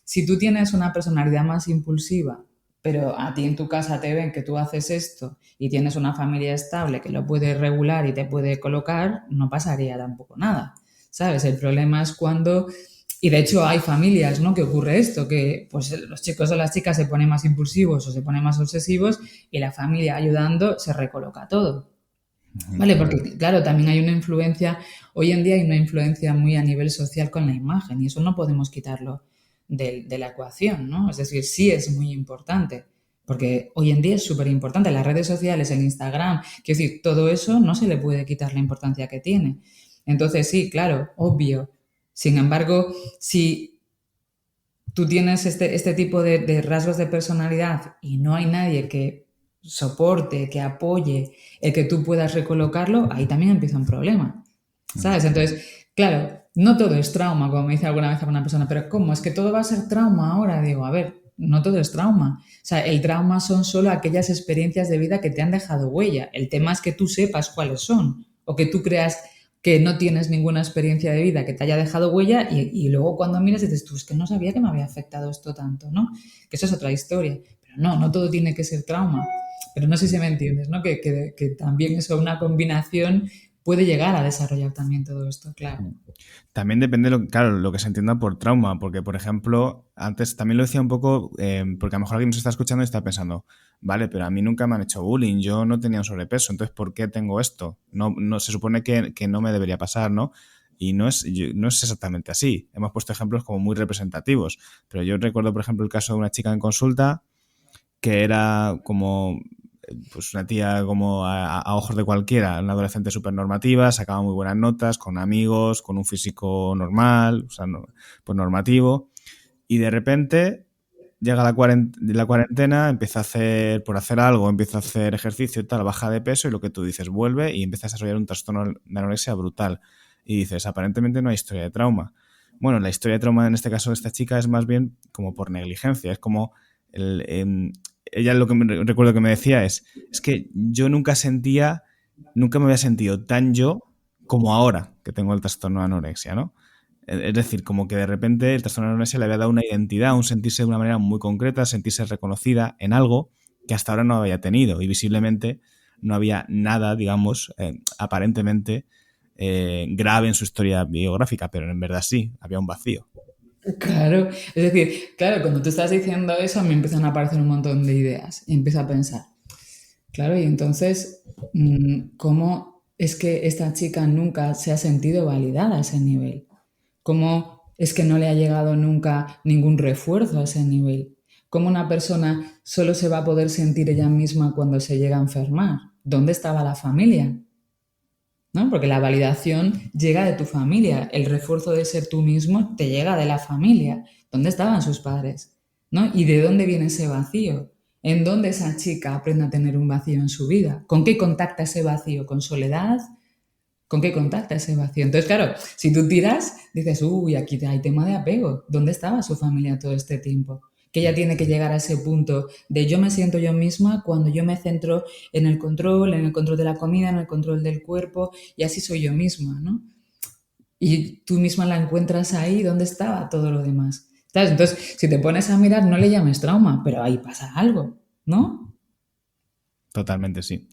si tú tienes una personalidad más impulsiva, pero a ti en tu casa te ven que tú haces esto y tienes una familia estable que lo puede regular y te puede colocar, no pasaría tampoco nada, ¿sabes? El problema es cuando... Y de hecho hay familias, ¿no? Que ocurre esto, que pues los chicos o las chicas se ponen más impulsivos o se ponen más obsesivos y la familia ayudando se recoloca todo. Vale, porque claro, también hay una influencia, hoy en día hay una influencia muy a nivel social con la imagen y eso no podemos quitarlo de la ecuación, ¿no? Es decir, sí es muy importante, porque hoy en día es súper importante, las redes sociales, el Instagram, quiero decir, todo eso no se le puede quitar la importancia que tiene. Entonces, sí, claro, obvio. Sin embargo, si tú tienes este tipo de rasgos de personalidad y no hay nadie que soporte, que apoye el que tú puedas recolocarlo, ahí también empieza un problema, ¿sabes? Entonces, claro, no todo es trauma, como me dice alguna vez alguna persona, pero ¿cómo? ¿Es que todo va a ser trauma ahora? Digo, a ver, no todo es trauma. O sea, el trauma son solo aquellas experiencias de vida que te han dejado huella. El tema es que tú sepas cuáles son o que tú creas que no tienes ninguna experiencia de vida que te haya dejado huella y luego cuando miras dices, tú, es que no sabía que me había afectado esto tanto, ¿no? Que eso es otra historia. Pero no todo tiene que ser trauma. Pero no sé si me entiendes, ¿no? Que también eso, una combinación puede llegar a desarrollar también todo esto, claro. También depende, claro, lo que se entienda por trauma, porque, por ejemplo, antes también lo decía un poco, porque a lo mejor alguien nos está escuchando y está pensando, vale, pero a mí nunca me han hecho bullying, yo no tenía un sobrepeso, entonces, ¿por qué tengo esto? No se supone que no me debería pasar, ¿no? Y no es exactamente así. Hemos puesto ejemplos como muy representativos, pero yo recuerdo, por ejemplo, el caso de una chica en consulta que era como pues una tía como a ojos de cualquiera, una adolescente súper normativa, sacaba muy buenas notas, con amigos, con un físico normal, o sea, pues normativo, y de repente llega la cuarentena, empieza a hacer, por hacer algo, empieza a hacer ejercicio y tal, baja de peso y lo que tú dices, vuelve y empieza a desarrollar un trastorno de anorexia brutal. Y dices, aparentemente no hay historia de trauma. Bueno, la historia de trauma en este caso de esta chica es más bien como por negligencia, es como ella lo que recuerdo que me decía es que yo nunca me había sentido tan yo como ahora que tengo el trastorno de anorexia, ¿no? Es decir, como que de repente el trastorno de anorexia le había dado una identidad, un sentirse de una manera muy concreta, sentirse reconocida en algo que hasta ahora no había tenido y visiblemente no había nada, digamos, aparentemente grave en su historia biográfica, pero en verdad sí, había un vacío. Claro, es decir, claro, cuando tú estás diciendo eso me empiezan a aparecer un montón de ideas y empiezo a pensar, claro, y entonces, ¿cómo es que esta chica nunca se ha sentido validada a ese nivel? ¿Cómo es que no le ha llegado nunca ningún refuerzo a ese nivel? ¿Cómo una persona solo se va a poder sentir ella misma cuando se llega a enfermar? ¿Dónde estaba la familia? ¿No? Porque la validación llega de tu familia, el refuerzo de ser tú mismo te llega de la familia. ¿Dónde estaban sus padres? ¿No? ¿Y de dónde viene ese vacío? ¿En dónde esa chica aprende a tener un vacío en su vida? ¿Con qué contacta ese vacío? ¿Con soledad? ¿Con qué contacta ese vacío? Entonces, claro, si tú tiras, dices, uy, aquí hay tema de apego. ¿Dónde estaba su familia todo este tiempo? Que ella tiene que llegar a ese punto de yo me siento yo misma cuando yo me centro en el control de la comida, en el control del cuerpo, y así soy yo misma, ¿no? Y tú misma la encuentras ahí, ¿dónde estaba todo lo demás? ¿Sabes? Entonces, si te pones a mirar, no le llames trauma, pero ahí pasa algo, ¿no? Totalmente sí.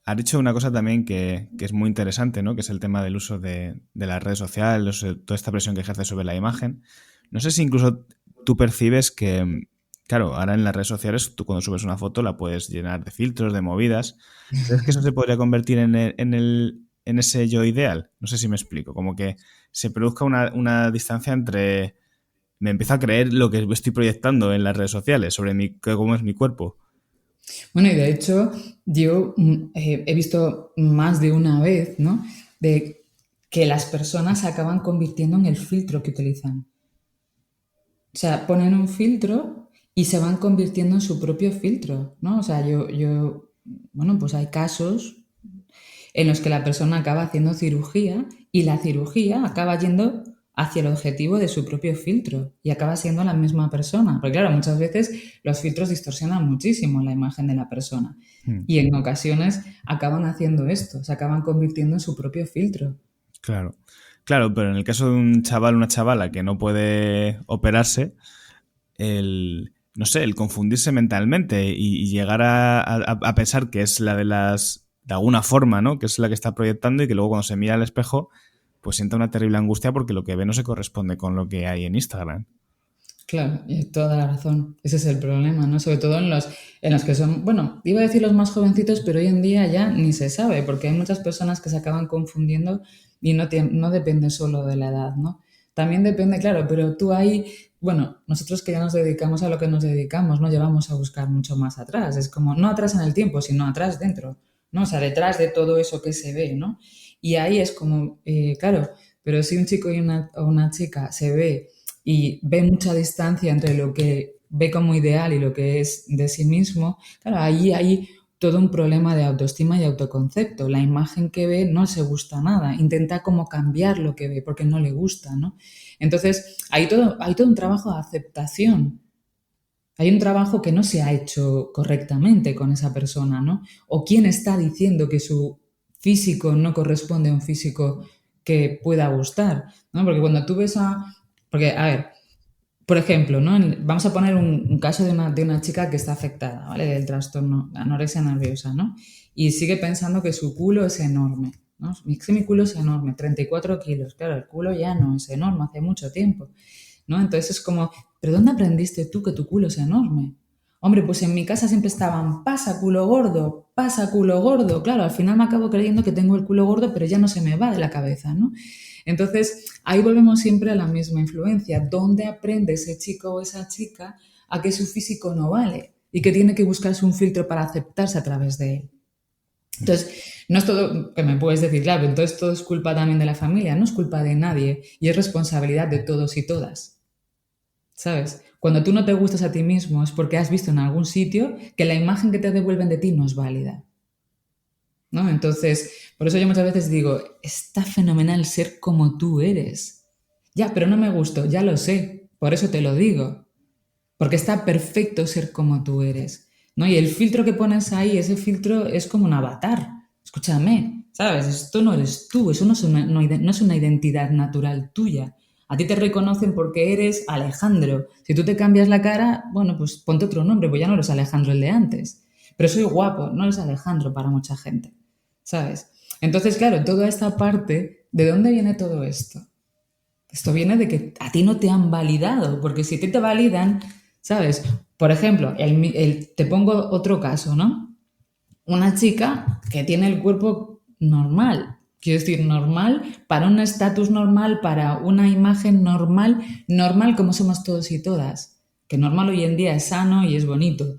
Has dicho una cosa también que es muy interesante, ¿no? Que es el tema del uso de las redes sociales, toda esta presión que ejerce sobre la imagen. No sé si incluso tú percibes que, claro, ahora en las redes sociales tú cuando subes una foto la puedes llenar de filtros, de movidas. ¿Crees que eso se podría convertir en ese yo ideal? No sé si me explico. Como que se produzca una distancia entre... Me empiezo a creer lo que estoy proyectando en las redes sociales sobre cómo es mi cuerpo. Bueno, y de hecho, yo he visto más de una vez, ¿no? De que las personas se acaban convirtiendo en el filtro que utilizan. O sea, ponen un filtro y se van convirtiendo en su propio filtro, ¿no? O sea, bueno, pues hay casos en los que la persona acaba haciendo cirugía y la cirugía acaba yendo hacia el objetivo de su propio filtro y acaba siendo la misma persona. Porque claro, muchas veces los filtros distorsionan muchísimo la imagen de la persona Mm, y en ocasiones acaban haciendo esto, se acaban convirtiendo en su propio filtro. claro. Claro, pero en el caso de un chaval o una chavala que no puede operarse, no sé, el confundirse mentalmente y llegar a pensar que es la de alguna forma, ¿no? Que es la que está proyectando y que luego cuando se mira al espejo, pues sienta una terrible angustia porque lo que ve no se corresponde con lo que hay en Instagram. Claro, y toda la razón. Ese es el problema, ¿no? Sobre todo en los que son, bueno, iba a decir los más jovencitos, pero hoy en día ya ni se sabe, porque hay muchas personas que se acaban confundiendo y no depende solo de la edad, ¿no? También depende, claro, pero tú ahí, bueno, nosotros que ya nos dedicamos a lo que nos dedicamos, no llevamos a buscar mucho más atrás. Es como, no atrás en el tiempo, sino atrás dentro, ¿no? O sea, detrás de todo eso que se ve, ¿no? Y ahí es como, claro, pero si un chico o una chica se ve y ve mucha distancia entre lo que ve como ideal y lo que es de sí mismo, claro, ahí hay todo un problema de autoestima y autoconcepto. La imagen que ve no se gusta nada, intenta como cambiar lo que ve porque no le gusta, ¿no? Entonces, hay todo un trabajo de aceptación. Hay un trabajo que no se ha hecho correctamente con esa persona, ¿no? O quién está diciendo que su físico no corresponde a un físico que pueda gustar, ¿no? Porque cuando tú ves a... Porque, a ver, por ejemplo, ¿no? Vamos a poner un caso de una chica que está afectada, ¿vale? Del trastorno anorexia nerviosa, ¿no? Y sigue pensando que su culo es enorme, ¿no? Que mi culo es enorme, 34 kilos. Claro, el culo ya no es enorme, hace mucho tiempo, ¿no? Entonces es como, ¿pero dónde aprendiste tú que tu culo es enorme? Hombre, pues en mi casa siempre estaban, pasa culo gordo, pasa culo gordo. Claro, al final me acabo creyendo que tengo el culo gordo, pero ya no se me va de la cabeza, ¿no? Entonces, ahí volvemos siempre a la misma influencia. ¿Dónde aprende ese chico o esa chica a que su físico no vale y que tiene que buscarse un filtro para aceptarse a través de él? Entonces, no es todo, que me puedes decir, claro, entonces todo es culpa también de la familia, no es culpa de nadie y es responsabilidad de todos y todas, ¿sabes? Cuando tú no te gustas a ti mismo es porque has visto en algún sitio que la imagen que te devuelven de ti no es válida, ¿no? Entonces, por eso yo muchas veces digo, está fenomenal ser como tú eres. Ya, pero no me gusto, ya lo sé, por eso te lo digo, porque está perfecto ser como tú eres, ¿no? Y el filtro que pones ahí, ese filtro es como un avatar, escúchame, ¿sabes? Esto no eres tú, eso no es una identidad natural tuya. A ti te reconocen porque eres Alejandro. Si tú te cambias la cara, bueno, pues ponte otro nombre, pues ya no eres Alejandro el de antes. Pero soy guapo, no eres Alejandro para mucha gente, ¿sabes? Entonces, claro, toda esta parte, ¿de dónde viene todo esto? Esto viene de que a ti no te han validado, porque si a ti te validan, ¿sabes? Por ejemplo, te pongo otro caso, ¿no? Una chica que tiene el cuerpo normal, quiero decir, normal, para un estatus normal, para una imagen normal, normal como somos todos y todas, que normal hoy en día es sano y es bonito.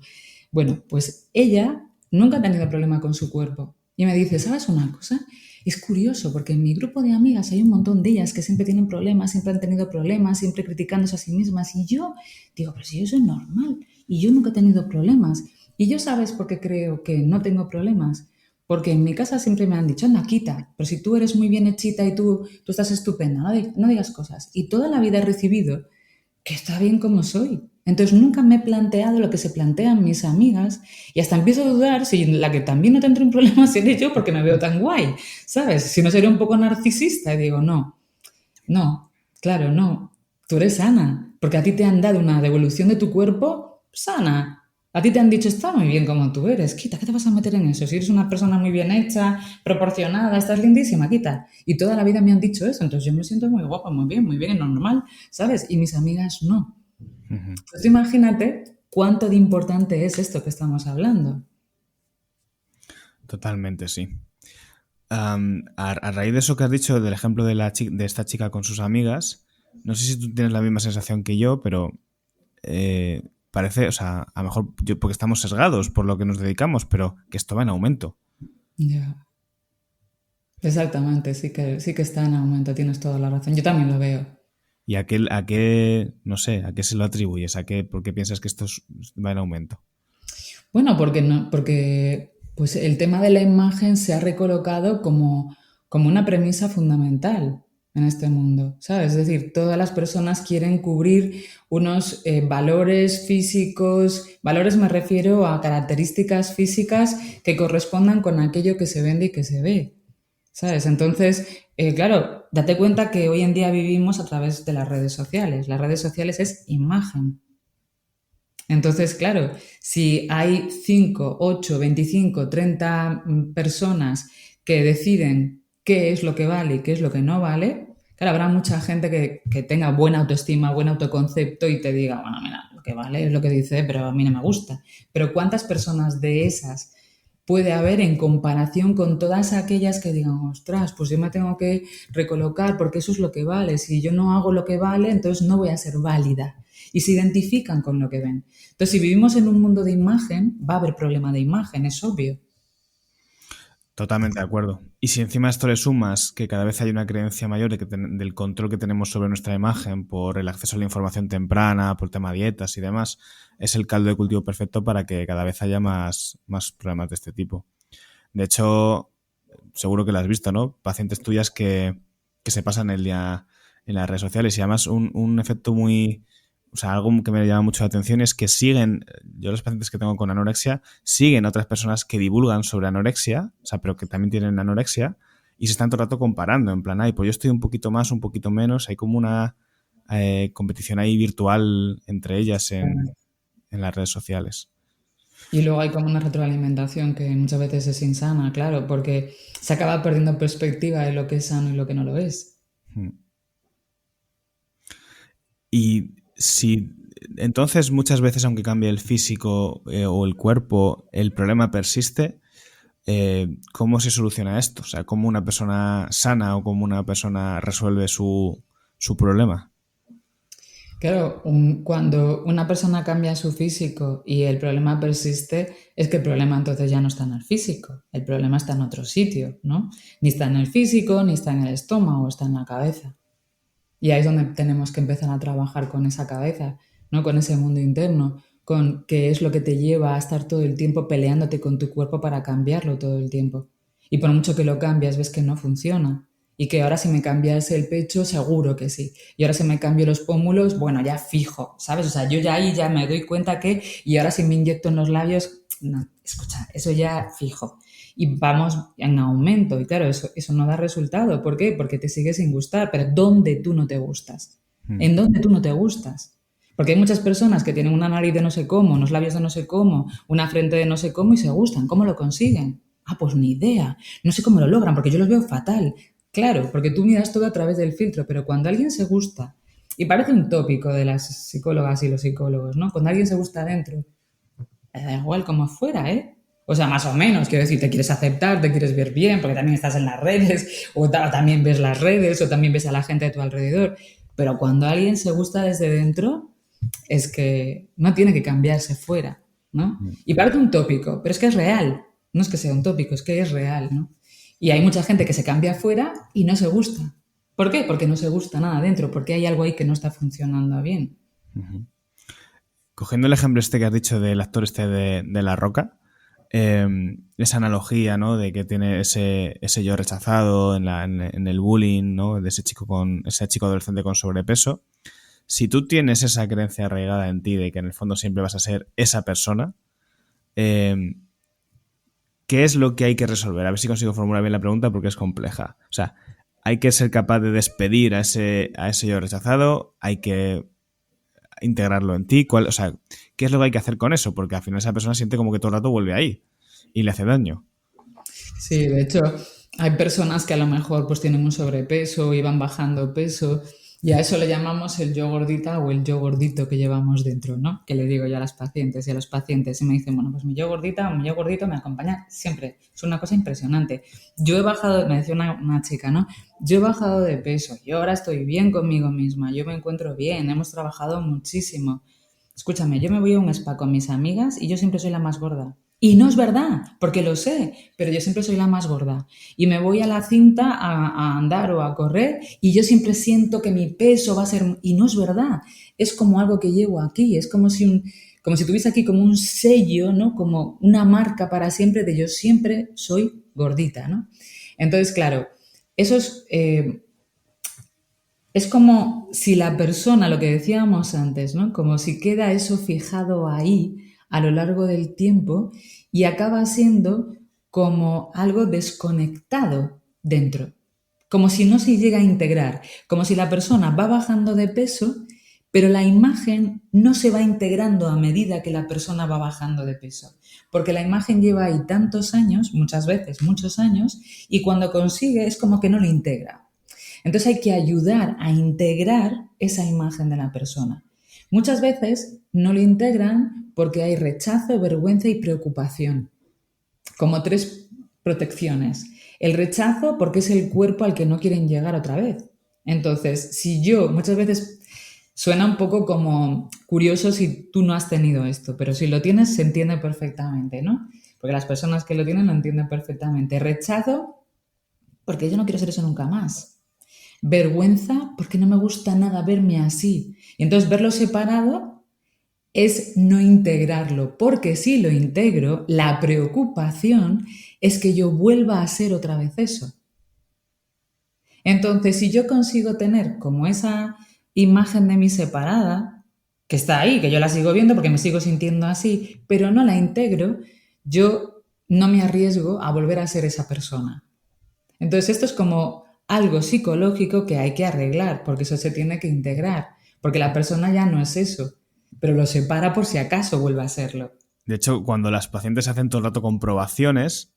Bueno, pues ella nunca ha tenido problema con su cuerpo. Y me dice, ¿sabes una cosa? Es curioso porque en mi grupo de amigas hay un montón de ellas que siempre tienen problemas, siempre han tenido problemas, siempre criticándose a sí mismas. Y yo digo, pero si yo soy normal y yo nunca he tenido problemas. Y yo sabes por qué creo que no tengo problemas. Porque en mi casa siempre me han dicho, anda, quita, pero si tú eres muy bien hechita y tú estás estupenda, no digas cosas. Y toda la vida he recibido que está bien como soy. Entonces nunca me he planteado lo que se plantean mis amigas y hasta empiezo a dudar si la que también no tendré un problema seré yo porque me veo tan guay, ¿sabes? Si no seré un poco narcisista y digo, no, no, claro, no, tú eres sana, porque a ti te han dado una devolución de tu cuerpo sana. A ti te han dicho, está muy bien como tú eres, quita, ¿qué te vas a meter en eso? Si eres una persona muy bien hecha, proporcionada, estás lindísima, quita. Y toda la vida me han dicho eso, entonces yo me siento muy guapa, muy bien, normal, ¿sabes? Y mis amigas no. Ujú. Pues imagínate cuánto de importante es esto que estamos hablando. Totalmente, sí. A raíz de eso que has dicho, del ejemplo de esta chica con sus amigas, no sé si tú tienes la misma sensación que yo, pero parece, o sea, a lo mejor porque estamos sesgados por lo que nos dedicamos, pero que esto va en aumento. Ya. Exactamente, sí que está en aumento, tienes toda la razón. Yo también lo veo. ¿Y a qué, no sé, a qué se lo atribuyes? ¿Por qué piensas que va en aumento? Bueno, porque no, porque pues el tema de la imagen se ha recolocado como una premisa fundamental en este mundo, ¿sabes? Es decir, todas las personas quieren cubrir unos valores físicos, valores me refiero a características físicas que correspondan con aquello que se vende y que se ve, ¿sabes? Entonces, claro, date cuenta que hoy en día vivimos a través de las redes sociales. Las redes sociales es imagen. Entonces, claro, si hay 5, 8, 25, 30 personas que deciden qué es lo que vale y qué es lo que no vale, claro, habrá mucha gente que tenga buena autoestima, buen autoconcepto y te diga, bueno, mira, lo que vale es lo que dice, pero a mí no me gusta. Pero ¿cuántas personas de esas puede haber en comparación con todas aquellas que digan, ostras, pues yo me tengo que recolocar porque eso es lo que vale? Si yo no hago lo que vale, entonces no voy a ser válida. Y se identifican con lo que ven. Entonces, si vivimos en un mundo de imagen, va a haber problema de imagen, es obvio. Totalmente de acuerdo. Y si encima a esto le sumas que cada vez hay una creencia mayor del control que tenemos sobre nuestra imagen por el acceso a la información temprana, por el tema de dietas y demás, es el caldo de cultivo perfecto para que cada vez haya más problemas de este tipo. De hecho, seguro que lo has visto, ¿no? Pacientes tuyas que se pasan el día en las redes sociales y además un efecto muy... O sea, algo que me llama mucho la atención es que yo los pacientes que tengo con anorexia, siguen otras personas que divulgan sobre anorexia, o sea, pero que también tienen anorexia, y se están todo el rato comparando, en plan, ay, pues yo estoy un poquito más, un poquito menos, hay como una competición ahí virtual entre ellas en las redes sociales. Y luego hay como una retroalimentación que muchas veces es insana, claro, porque se acaba perdiendo perspectiva de lo que es sano y lo que no lo es. Mm. Y si entonces muchas veces, aunque cambie el físico o el cuerpo, el problema persiste, ¿cómo se soluciona esto? O sea, ¿cómo una persona sana o cómo una persona resuelve su problema? Claro, cuando una persona cambia su físico y el problema persiste, es que el problema entonces ya no está en el físico, el problema está en otro sitio, ¿no? Ni está en el físico, ni está en el estómago, está en la cabeza. Y ahí es donde tenemos que empezar a trabajar con esa cabeza, ¿no? Con ese mundo interno, con qué es lo que te lleva a estar todo el tiempo peleándote con tu cuerpo para cambiarlo todo el tiempo. Y por mucho que lo cambias, ves que no funciona. Y que ahora si me cambias el pecho, seguro que sí. Y ahora si me cambio los pómulos, bueno, ya fijo, ¿sabes? O sea, yo ya ahí ya me doy cuenta que, y ahora si me inyecto en los labios, no, escucha, eso ya fijo. Y vamos en aumento. Y claro, eso no da resultado. ¿Por qué? Porque te sigue sin gustar. Pero ¿dónde tú no te gustas? Mm. ¿En dónde tú no te gustas? Porque hay muchas personas que tienen una nariz de no sé cómo, unos labios de no sé cómo, una frente de no sé cómo y se gustan. ¿Cómo lo consiguen? Ah, pues ni idea. No sé cómo lo logran porque yo los veo fatal. Claro, porque tú miras todo a través del filtro, pero cuando alguien se gusta, y parece un tópico de las psicólogas y los psicólogos, ¿no? Cuando alguien se gusta adentro, da igual como fuera, ¿eh? O sea, más o menos, quiero decir, te quieres aceptar, te quieres ver bien, porque también estás en las redes, o también ves las redes, o también ves a la gente de tu alrededor. Pero cuando alguien se gusta desde dentro, es que no tiene que cambiarse fuera, ¿no? Mm. Y parece un tópico, pero es que es real. No es que sea un tópico, es que es real, ¿no? Y hay mucha gente que se cambia afuera y no se gusta. ¿Por qué? Porque no se gusta nada dentro, porque hay algo ahí que no está funcionando bien. Ujú. Cogiendo el ejemplo este que has dicho del actor este de La Roca, eh, esa analogía, ¿no? De que tiene ese yo rechazado en el bullying, ¿no? De ese chico adolescente con sobrepeso. Si tú tienes esa creencia arraigada en ti de que en el fondo siempre vas a ser esa persona, eh, ¿qué es lo que hay que resolver? A ver si consigo formular bien la pregunta porque es compleja. O sea, hay que ser capaz de despedir a ese yo rechazado, hay que integrarlo en ti. O sea, ¿qué es lo que hay que hacer con eso? Porque al final esa persona siente como que todo el rato vuelve ahí y le hace daño. Sí, de hecho, hay personas que a lo mejor pues tienen un sobrepeso y van bajando peso y a eso le llamamos el yo gordita o el yo gordito que llevamos dentro, ¿no? Que le digo yo a las pacientes y a los pacientes y me dicen, bueno, pues mi yo gordita o mi yo gordito me acompaña siempre. Es una cosa impresionante. Yo he bajado, me decía una chica, ¿no? Yo he bajado de peso, yo ahora estoy bien conmigo misma, yo me encuentro bien, hemos trabajado muchísimo. Escúchame, yo me voy a un spa con mis amigas y yo siempre soy la más gorda. Y no es verdad, porque lo sé, pero yo siempre soy la más gorda. Y me voy a la cinta a andar o a correr y yo siempre siento que mi peso va a ser... Y no es verdad, es como algo que llevo aquí, es como si tuviese aquí como un sello, ¿no? Como una marca para siempre de yo siempre soy gordita, ¿no? Entonces, claro, eso es como si la persona, lo que decíamos antes, ¿no? Como si queda eso fijado ahí a lo largo del tiempo y acaba siendo como algo desconectado dentro, como si no se llega a integrar, como si la persona va bajando de peso, pero la imagen no se va integrando a medida que la persona va bajando de peso, porque la imagen lleva ahí tantos años, muchas veces muchos años, y cuando consigue es como que no lo integra. Entonces hay que ayudar a integrar esa imagen de la persona. Muchas veces no lo integran porque hay rechazo, vergüenza y preocupación, como tres protecciones. El rechazo porque es el cuerpo al que no quieren llegar otra vez. Entonces, si yo muchas veces suena un poco como curioso si tú no has tenido esto, pero si lo tienes se entiende perfectamente, ¿no? Porque las personas que lo tienen lo entienden perfectamente. Rechazo porque yo no quiero ser eso nunca más. Vergüenza porque no me gusta nada verme así. Y entonces verlo separado es no integrarlo, porque si lo integro, la preocupación es que yo vuelva a ser otra vez eso. Entonces, si yo consigo tener como esa imagen de mí separada, que está ahí, que yo la sigo viendo porque me sigo sintiendo así, pero no la integro, yo no me arriesgo a volver a ser esa persona. Entonces, esto es como algo psicológico que hay que arreglar, porque eso se tiene que integrar, porque la persona ya no es eso, pero lo separa por si acaso vuelve a serlo. De hecho, cuando las pacientes hacen todo el rato comprobaciones,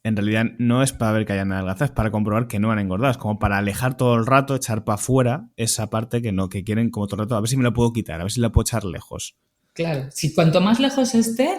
en realidad no es para ver que hayan adelgazado, es para comprobar que no han engordado. Es como para alejar todo el rato, echar para afuera esa parte que no, que quieren como todo el rato, a ver si me la puedo quitar, a ver si la puedo echar lejos. Claro, si cuanto más lejos esté,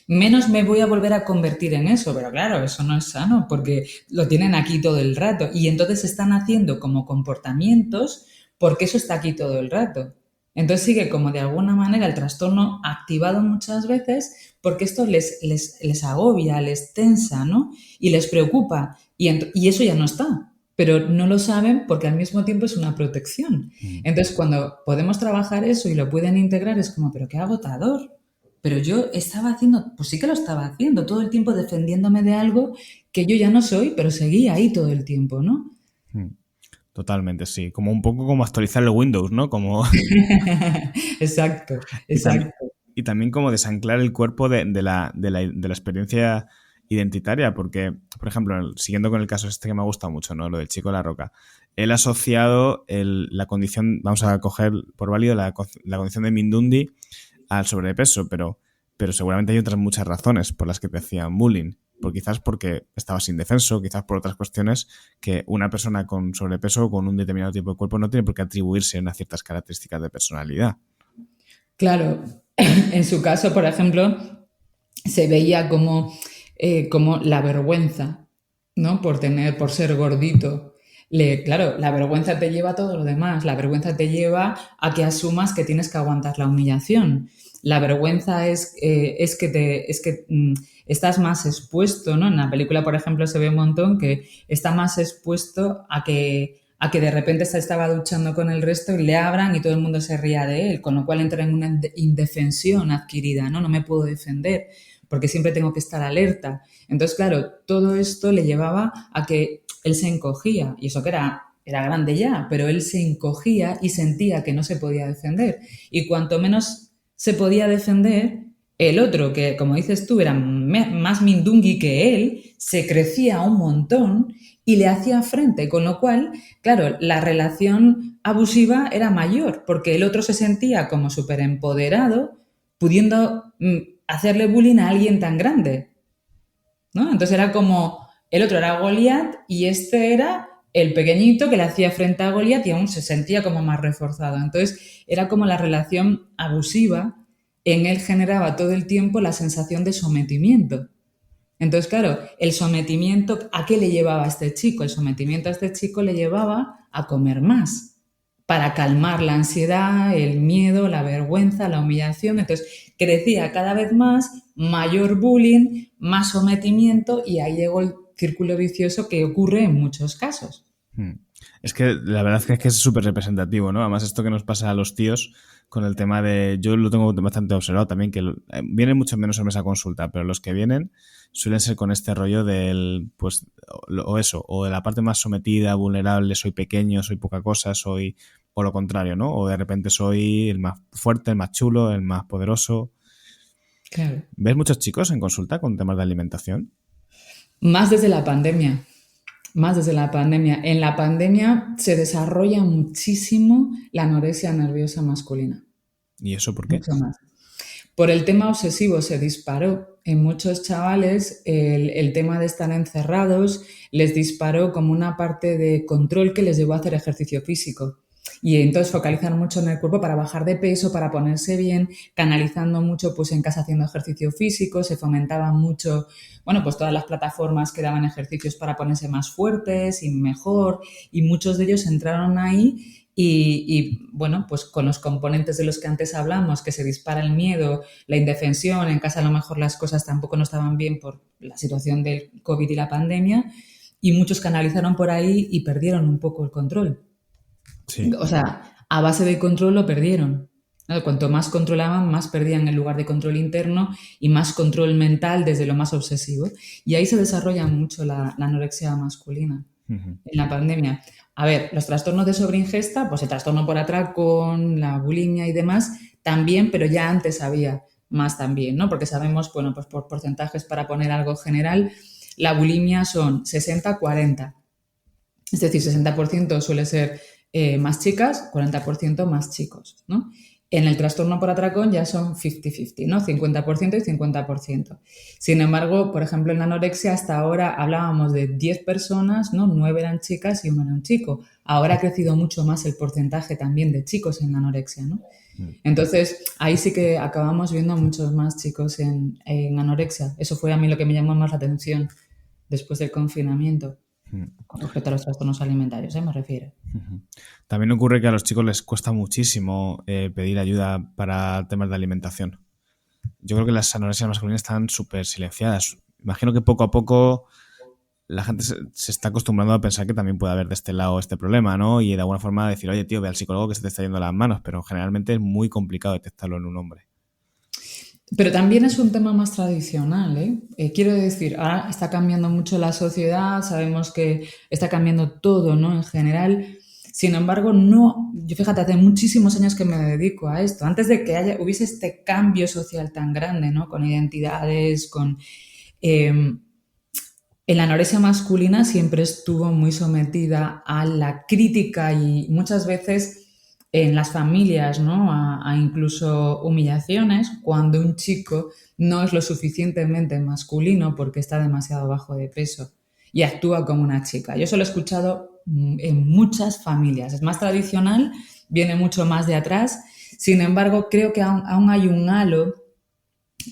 menos me voy a volver a convertir en eso, pero claro, eso no es sano porque lo tienen aquí todo el rato y entonces están haciendo como comportamientos porque eso está aquí todo el rato. Entonces sigue como de alguna manera el trastorno activado muchas veces porque esto les agobia, les tensa, ¿no? Y les preocupa y eso ya no está, pero no lo saben porque al mismo tiempo es una protección. Entonces, cuando podemos trabajar eso y lo pueden integrar, es como, pero qué agotador. Pero yo estaba haciendo, pues sí que lo estaba haciendo, todo el tiempo defendiéndome de algo que yo ya no soy, pero seguía ahí todo el tiempo, ¿no? Totalmente, sí. Como un poco como actualizar el Windows, ¿no? Como... Exacto, y, también, exacto. y también como desanclar el cuerpo de la experiencia identitaria, porque, por ejemplo, siguiendo con el caso este que me ha gustado mucho, ¿no? Lo del chico de la roca. Él ha asociado la condición, vamos a coger por válido la condición de Mindundi al sobrepeso, pero seguramente hay otras muchas razones por las que te hacían bullying. Quizás porque estabas indefenso, quizás por otras cuestiones que una persona con sobrepeso o con un determinado tipo de cuerpo no tiene por qué atribuirse a ciertas características de personalidad. Claro, en su caso, por ejemplo, se veía como la vergüenza, ¿no? Por ser gordito. Claro, la vergüenza te lleva a todo lo demás. La vergüenza te lleva a que asumas que tienes que aguantar la humillación. La vergüenza es que estás más expuesto, ¿no? En la película, por ejemplo, se ve un montón que está más expuesto a que de repente se estaba duchando con el resto y le abran y todo el mundo se ría de él, con lo cual entra en una indefensión adquirida, ¿no? No me puedo defender porque siempre tengo que estar alerta. Entonces, claro, todo esto le llevaba a que él se encogía, y eso que era grande ya, pero él se encogía y sentía que no se podía defender. Y cuanto menos se podía defender, el otro, que como dices tú, era más mindungui que él, se crecía un montón y le hacía frente, con lo cual, claro, la relación abusiva era mayor, porque el otro se sentía como súper empoderado, pudiendo hacerle bullying a alguien tan grande, ¿no? Entonces era como, el otro era Goliat y este era el pequeñito que le hacía frente a Goliat y aún se sentía como más reforzado. Entonces era como la relación abusiva, en él generaba todo el tiempo la sensación de sometimiento. Entonces, claro, el sometimiento, ¿a qué le llevaba a este chico? El sometimiento a este chico le llevaba a comer más. para calmar la ansiedad, el miedo, la vergüenza, la humillación. Entonces crecía cada vez más, mayor bullying, más sometimiento y ahí llegó el círculo vicioso que ocurre en muchos casos. Hmm. Es que la verdad es que es súper representativo, ¿no? Además, esto que nos pasa a los tíos con el tema de... Yo lo tengo bastante observado también, que vienen mucho menos hombres a consulta, pero los que vienen suelen ser con este rollo del, pues, o eso, o de la parte más sometida, vulnerable, soy pequeño, soy poca cosa, soy, o lo contrario, ¿no? O de repente soy el más fuerte, el más chulo, el más poderoso. Claro. ¿Ves muchos chicos en consulta con temas de alimentación? Más desde la pandemia. Más desde la pandemia. En la pandemia se desarrolla muchísimo la anorexia nerviosa masculina. ¿Y eso por qué? Mucho más. Por el tema obsesivo se disparó. En muchos chavales el tema de estar encerrados les disparó como una parte de control que les llevó a hacer ejercicio físico. Y entonces focalizar mucho en el cuerpo para bajar de peso, para ponerse bien, canalizando mucho pues en casa haciendo ejercicio físico, se fomentaban mucho, bueno, pues todas las plataformas que daban ejercicios para ponerse más fuertes y mejor, y muchos de ellos entraron ahí bueno, pues con los componentes de los que antes hablamos, que se dispara el miedo, la indefensión, en casa a lo mejor las cosas tampoco no estaban bien por la situación del COVID y la pandemia, y muchos canalizaron por ahí y perdieron un poco el control. Sí. O sea, a base de control lo perdieron. ¿No? Cuanto más controlaban, más perdían el lugar de control interno y más control mental desde lo más obsesivo. Y ahí se desarrolla mucho la anorexia masculina Ujú. en la pandemia. A ver, los trastornos de sobreingesta, pues el trastorno por atracón, la bulimia y demás, también, pero ya antes había más también, ¿no? Porque sabemos, bueno, pues por porcentajes para poner algo general, la bulimia son 60-40. Es decir, 60% suele ser más chicas, 40% más chicos, ¿no? En el trastorno por atracón ya son 50-50, ¿no? 50% y 50%. Sin embargo, por ejemplo, en la anorexia hasta ahora hablábamos de 10 personas, ¿no? 9 eran chicas y 1 era un chico. Ahora ha crecido mucho más el porcentaje también de chicos en la anorexia, ¿no? Entonces, ahí sí que acabamos viendo muchos más chicos en anorexia. Eso fue a mí lo que me llamó más la atención después del confinamiento. Con respecto a los trastornos alimentarios, me refiero. También ocurre que a los chicos les cuesta muchísimo pedir ayuda para temas de alimentación. Yo creo que las anorexias masculinas están súper silenciadas. Imagino que poco a poco la gente se está acostumbrando a pensar que también puede haber de este lado este problema, ¿no? Y de alguna forma decir, oye, tío, ve al psicólogo que se te está yendo las manos, pero generalmente es muy complicado detectarlo en un hombre. Pero también es un tema más tradicional, ¿eh? Quiero decir, ahora está cambiando mucho la sociedad, sabemos que está cambiando todo, ¿no? En general. Sin embargo, no, yo fíjate, hace muchísimos años que me dedico a esto. Antes de que hubiese este cambio social tan grande, ¿no? Con identidades, con... Eh, en la anorexia masculina siempre estuvo muy sometida a la crítica y muchas veces en las familias, ¿no? A incluso humillaciones cuando un chico no es lo suficientemente masculino porque está demasiado bajo de peso y actúa como una chica. Yo eso lo he escuchado en muchas familias. Es más tradicional, viene mucho más de atrás. Sin embargo, creo que aún hay un halo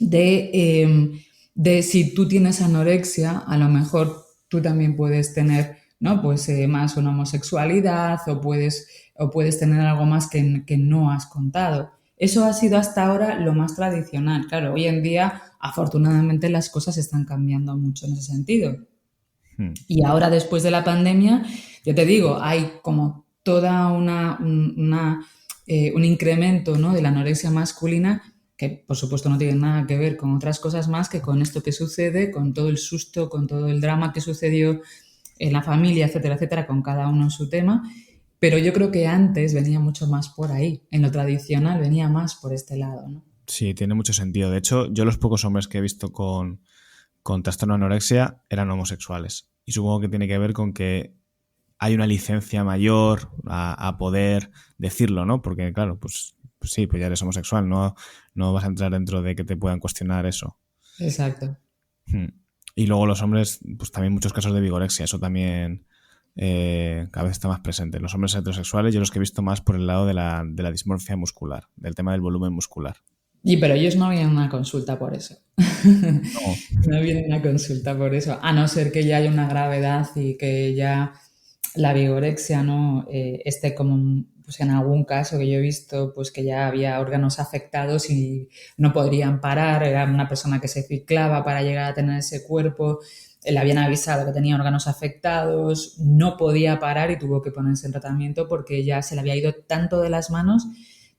de si tú tienes anorexia, a lo mejor tú también puedes tener, ¿no? Pues más una homosexualidad o puedes tener algo más que no has contado. Eso ha sido hasta ahora lo más tradicional. Claro, hoy en día, afortunadamente, las cosas están cambiando mucho en ese sentido. Y ahora, después de la pandemia, yo te digo, hay como toda un incremento, ¿no? De la anorexia masculina que por supuesto no tiene nada que ver con otras cosas más que con esto que sucede, con todo el susto, con todo el drama que sucedió en la familia, etcétera, etcétera, con cada uno en su tema. Pero yo creo que antes venía mucho más por ahí, en lo tradicional venía más por este lado, ¿no? Sí, tiene mucho sentido. De hecho, yo los pocos hombres que he visto con trastorno de anorexia eran homosexuales. Y supongo que tiene que ver con que hay una licencia mayor a poder decirlo, ¿no? Porque, claro, pues sí, pues ya eres homosexual, no vas a entrar dentro de que te puedan cuestionar eso. Exacto. Y luego los hombres, pues también muchos casos de vigorexia, eso también cada vez está más presente. Los hombres heterosexuales yo los que he visto más por el lado de la dismorfia muscular, del tema del volumen muscular. Pero ellos no vienen a una consulta por eso. No. No vienen a consulta por eso, a no ser que ya haya una gravedad y que ya la vigorexia no esté como pues en algún caso que yo he visto, pues que ya había órganos afectados y no podrían parar, era una persona que se ciclaba para llegar a tener ese cuerpo, le habían avisado que tenía órganos afectados, no podía parar y tuvo que ponerse en tratamiento porque ya se le había ido tanto de las manos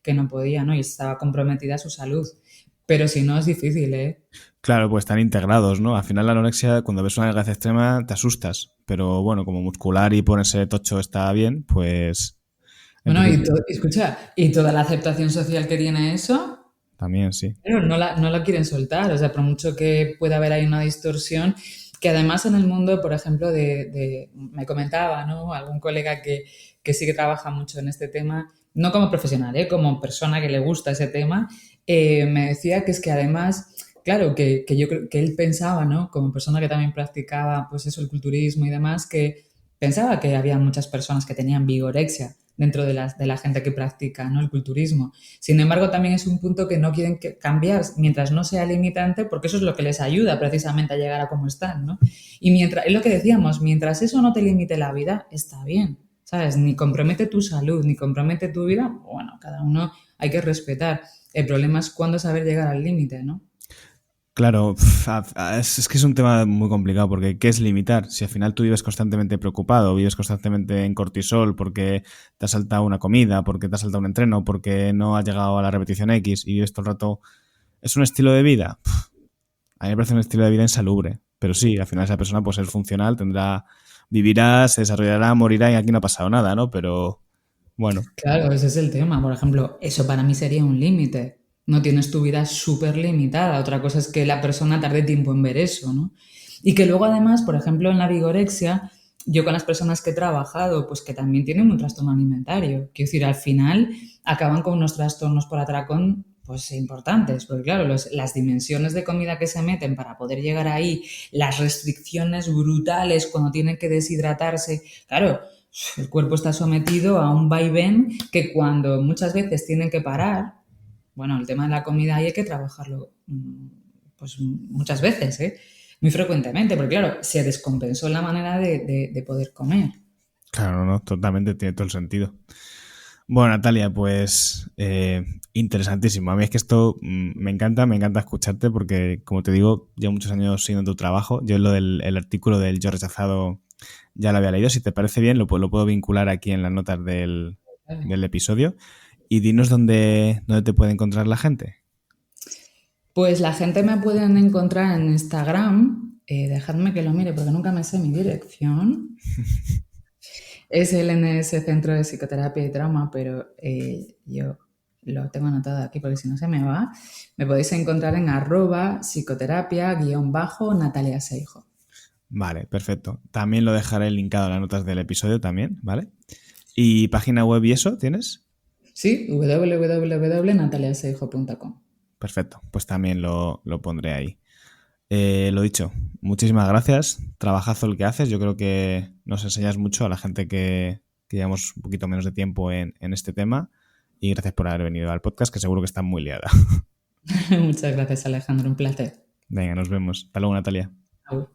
que no podía, ¿no? Y estaba comprometida su salud. Pero si no, es difícil, ¿eh? Claro, pues están integrados, ¿no? Al final la anorexia, cuando ves una delgadez extrema, te asustas. Pero bueno, como muscular y ponerse tocho está bien, pues en Bueno, principio escucha, y toda la aceptación social que tiene eso, también, sí. pero no la quieren soltar. O sea, por mucho que pueda haber ahí una distorsión, que además en el mundo, por ejemplo, me comentaba, ¿no? Algún colega que sí que trabaja mucho en este tema, no como profesional, ¿eh? Como persona que le gusta ese tema, me decía que es que además, claro, que yo creo que él pensaba, ¿no? Como persona que también practicaba, pues eso, el culturismo y demás, que pensaba que había muchas personas que tenían vigorexia dentro de la gente que practica, ¿no? El culturismo. Sin embargo, también es un punto que no quieren cambiar mientras no sea limitante, porque eso es lo que les ayuda precisamente a llegar a cómo están, ¿no? Y mientras, es lo que decíamos, mientras eso no te limite la vida, está bien, ¿sabes? Ni compromete tu salud, ni compromete tu vida, bueno, cada uno hay que respetar. El problema es cuándo saber llegar al límite, ¿no? Claro, es que es un tema muy complicado porque ¿qué es limitar? Si al final tú vives constantemente preocupado, vives constantemente en cortisol porque te has saltado una comida, porque te has saltado un entreno, porque no has llegado a la repetición X y vives todo el rato... ¿Es un estilo de vida? A mí me parece un estilo de vida insalubre. Pero sí, al final esa persona pues es funcional, vivirá, se desarrollará, morirá y aquí no ha pasado nada, ¿no? Pero bueno, Claro, ese es el tema. Por ejemplo, eso para mí sería un límite. No tienes tu vida súper limitada. Otra cosa es que la persona tarde tiempo en ver eso, ¿no? Y que luego además, por ejemplo, en la vigorexia, yo con las personas que he trabajado, pues que también tienen un trastorno alimentario. Quiero decir, al final acaban con unos trastornos por atracón pues importantes, porque claro, las dimensiones de comida que se meten para poder llegar ahí, las restricciones brutales cuando tienen que deshidratarse, claro, el cuerpo está sometido a un vaivén que cuando muchas veces tienen que parar, bueno, el tema de la comida ahí hay que trabajarlo pues muchas veces, ¿eh? Muy frecuentemente, porque claro, se descompensó la manera de poder comer. claro, no, totalmente tiene todo el sentido. Bueno, Natalia, pues interesantísimo. A mí es que esto me encanta escucharte porque, como te digo, llevo muchos años siguiendo tu trabajo. Yo lo del el artículo del Yo rechazado ya lo había leído. Si te parece bien, lo puedo vincular aquí en las notas del episodio. Y dinos dónde te puede encontrar la gente. Pues la gente me pueden encontrar en Instagram, dejadme que lo mire porque nunca me sé mi dirección. Es el NS Centro de Psicoterapia y Trauma, pero yo lo tengo anotado aquí porque si no se me va. Me podéis encontrar en @psicoterapia_Natalia Seijo. Vale, perfecto. También lo dejaré linkado en las notas del episodio también, ¿vale? ¿Y página web y eso tienes? Sí, www.nataliaseijo.com. Perfecto, pues también lo pondré ahí. Lo dicho, muchísimas gracias. Trabajazo el que haces. Yo creo que nos enseñas mucho a la gente que llevamos un poquito menos de tiempo en este tema. Y gracias por haber venido al podcast, que seguro que está muy liada. Muchas gracias, Alejandro. Un placer. Venga, nos vemos. Hasta luego, Natalia. Au.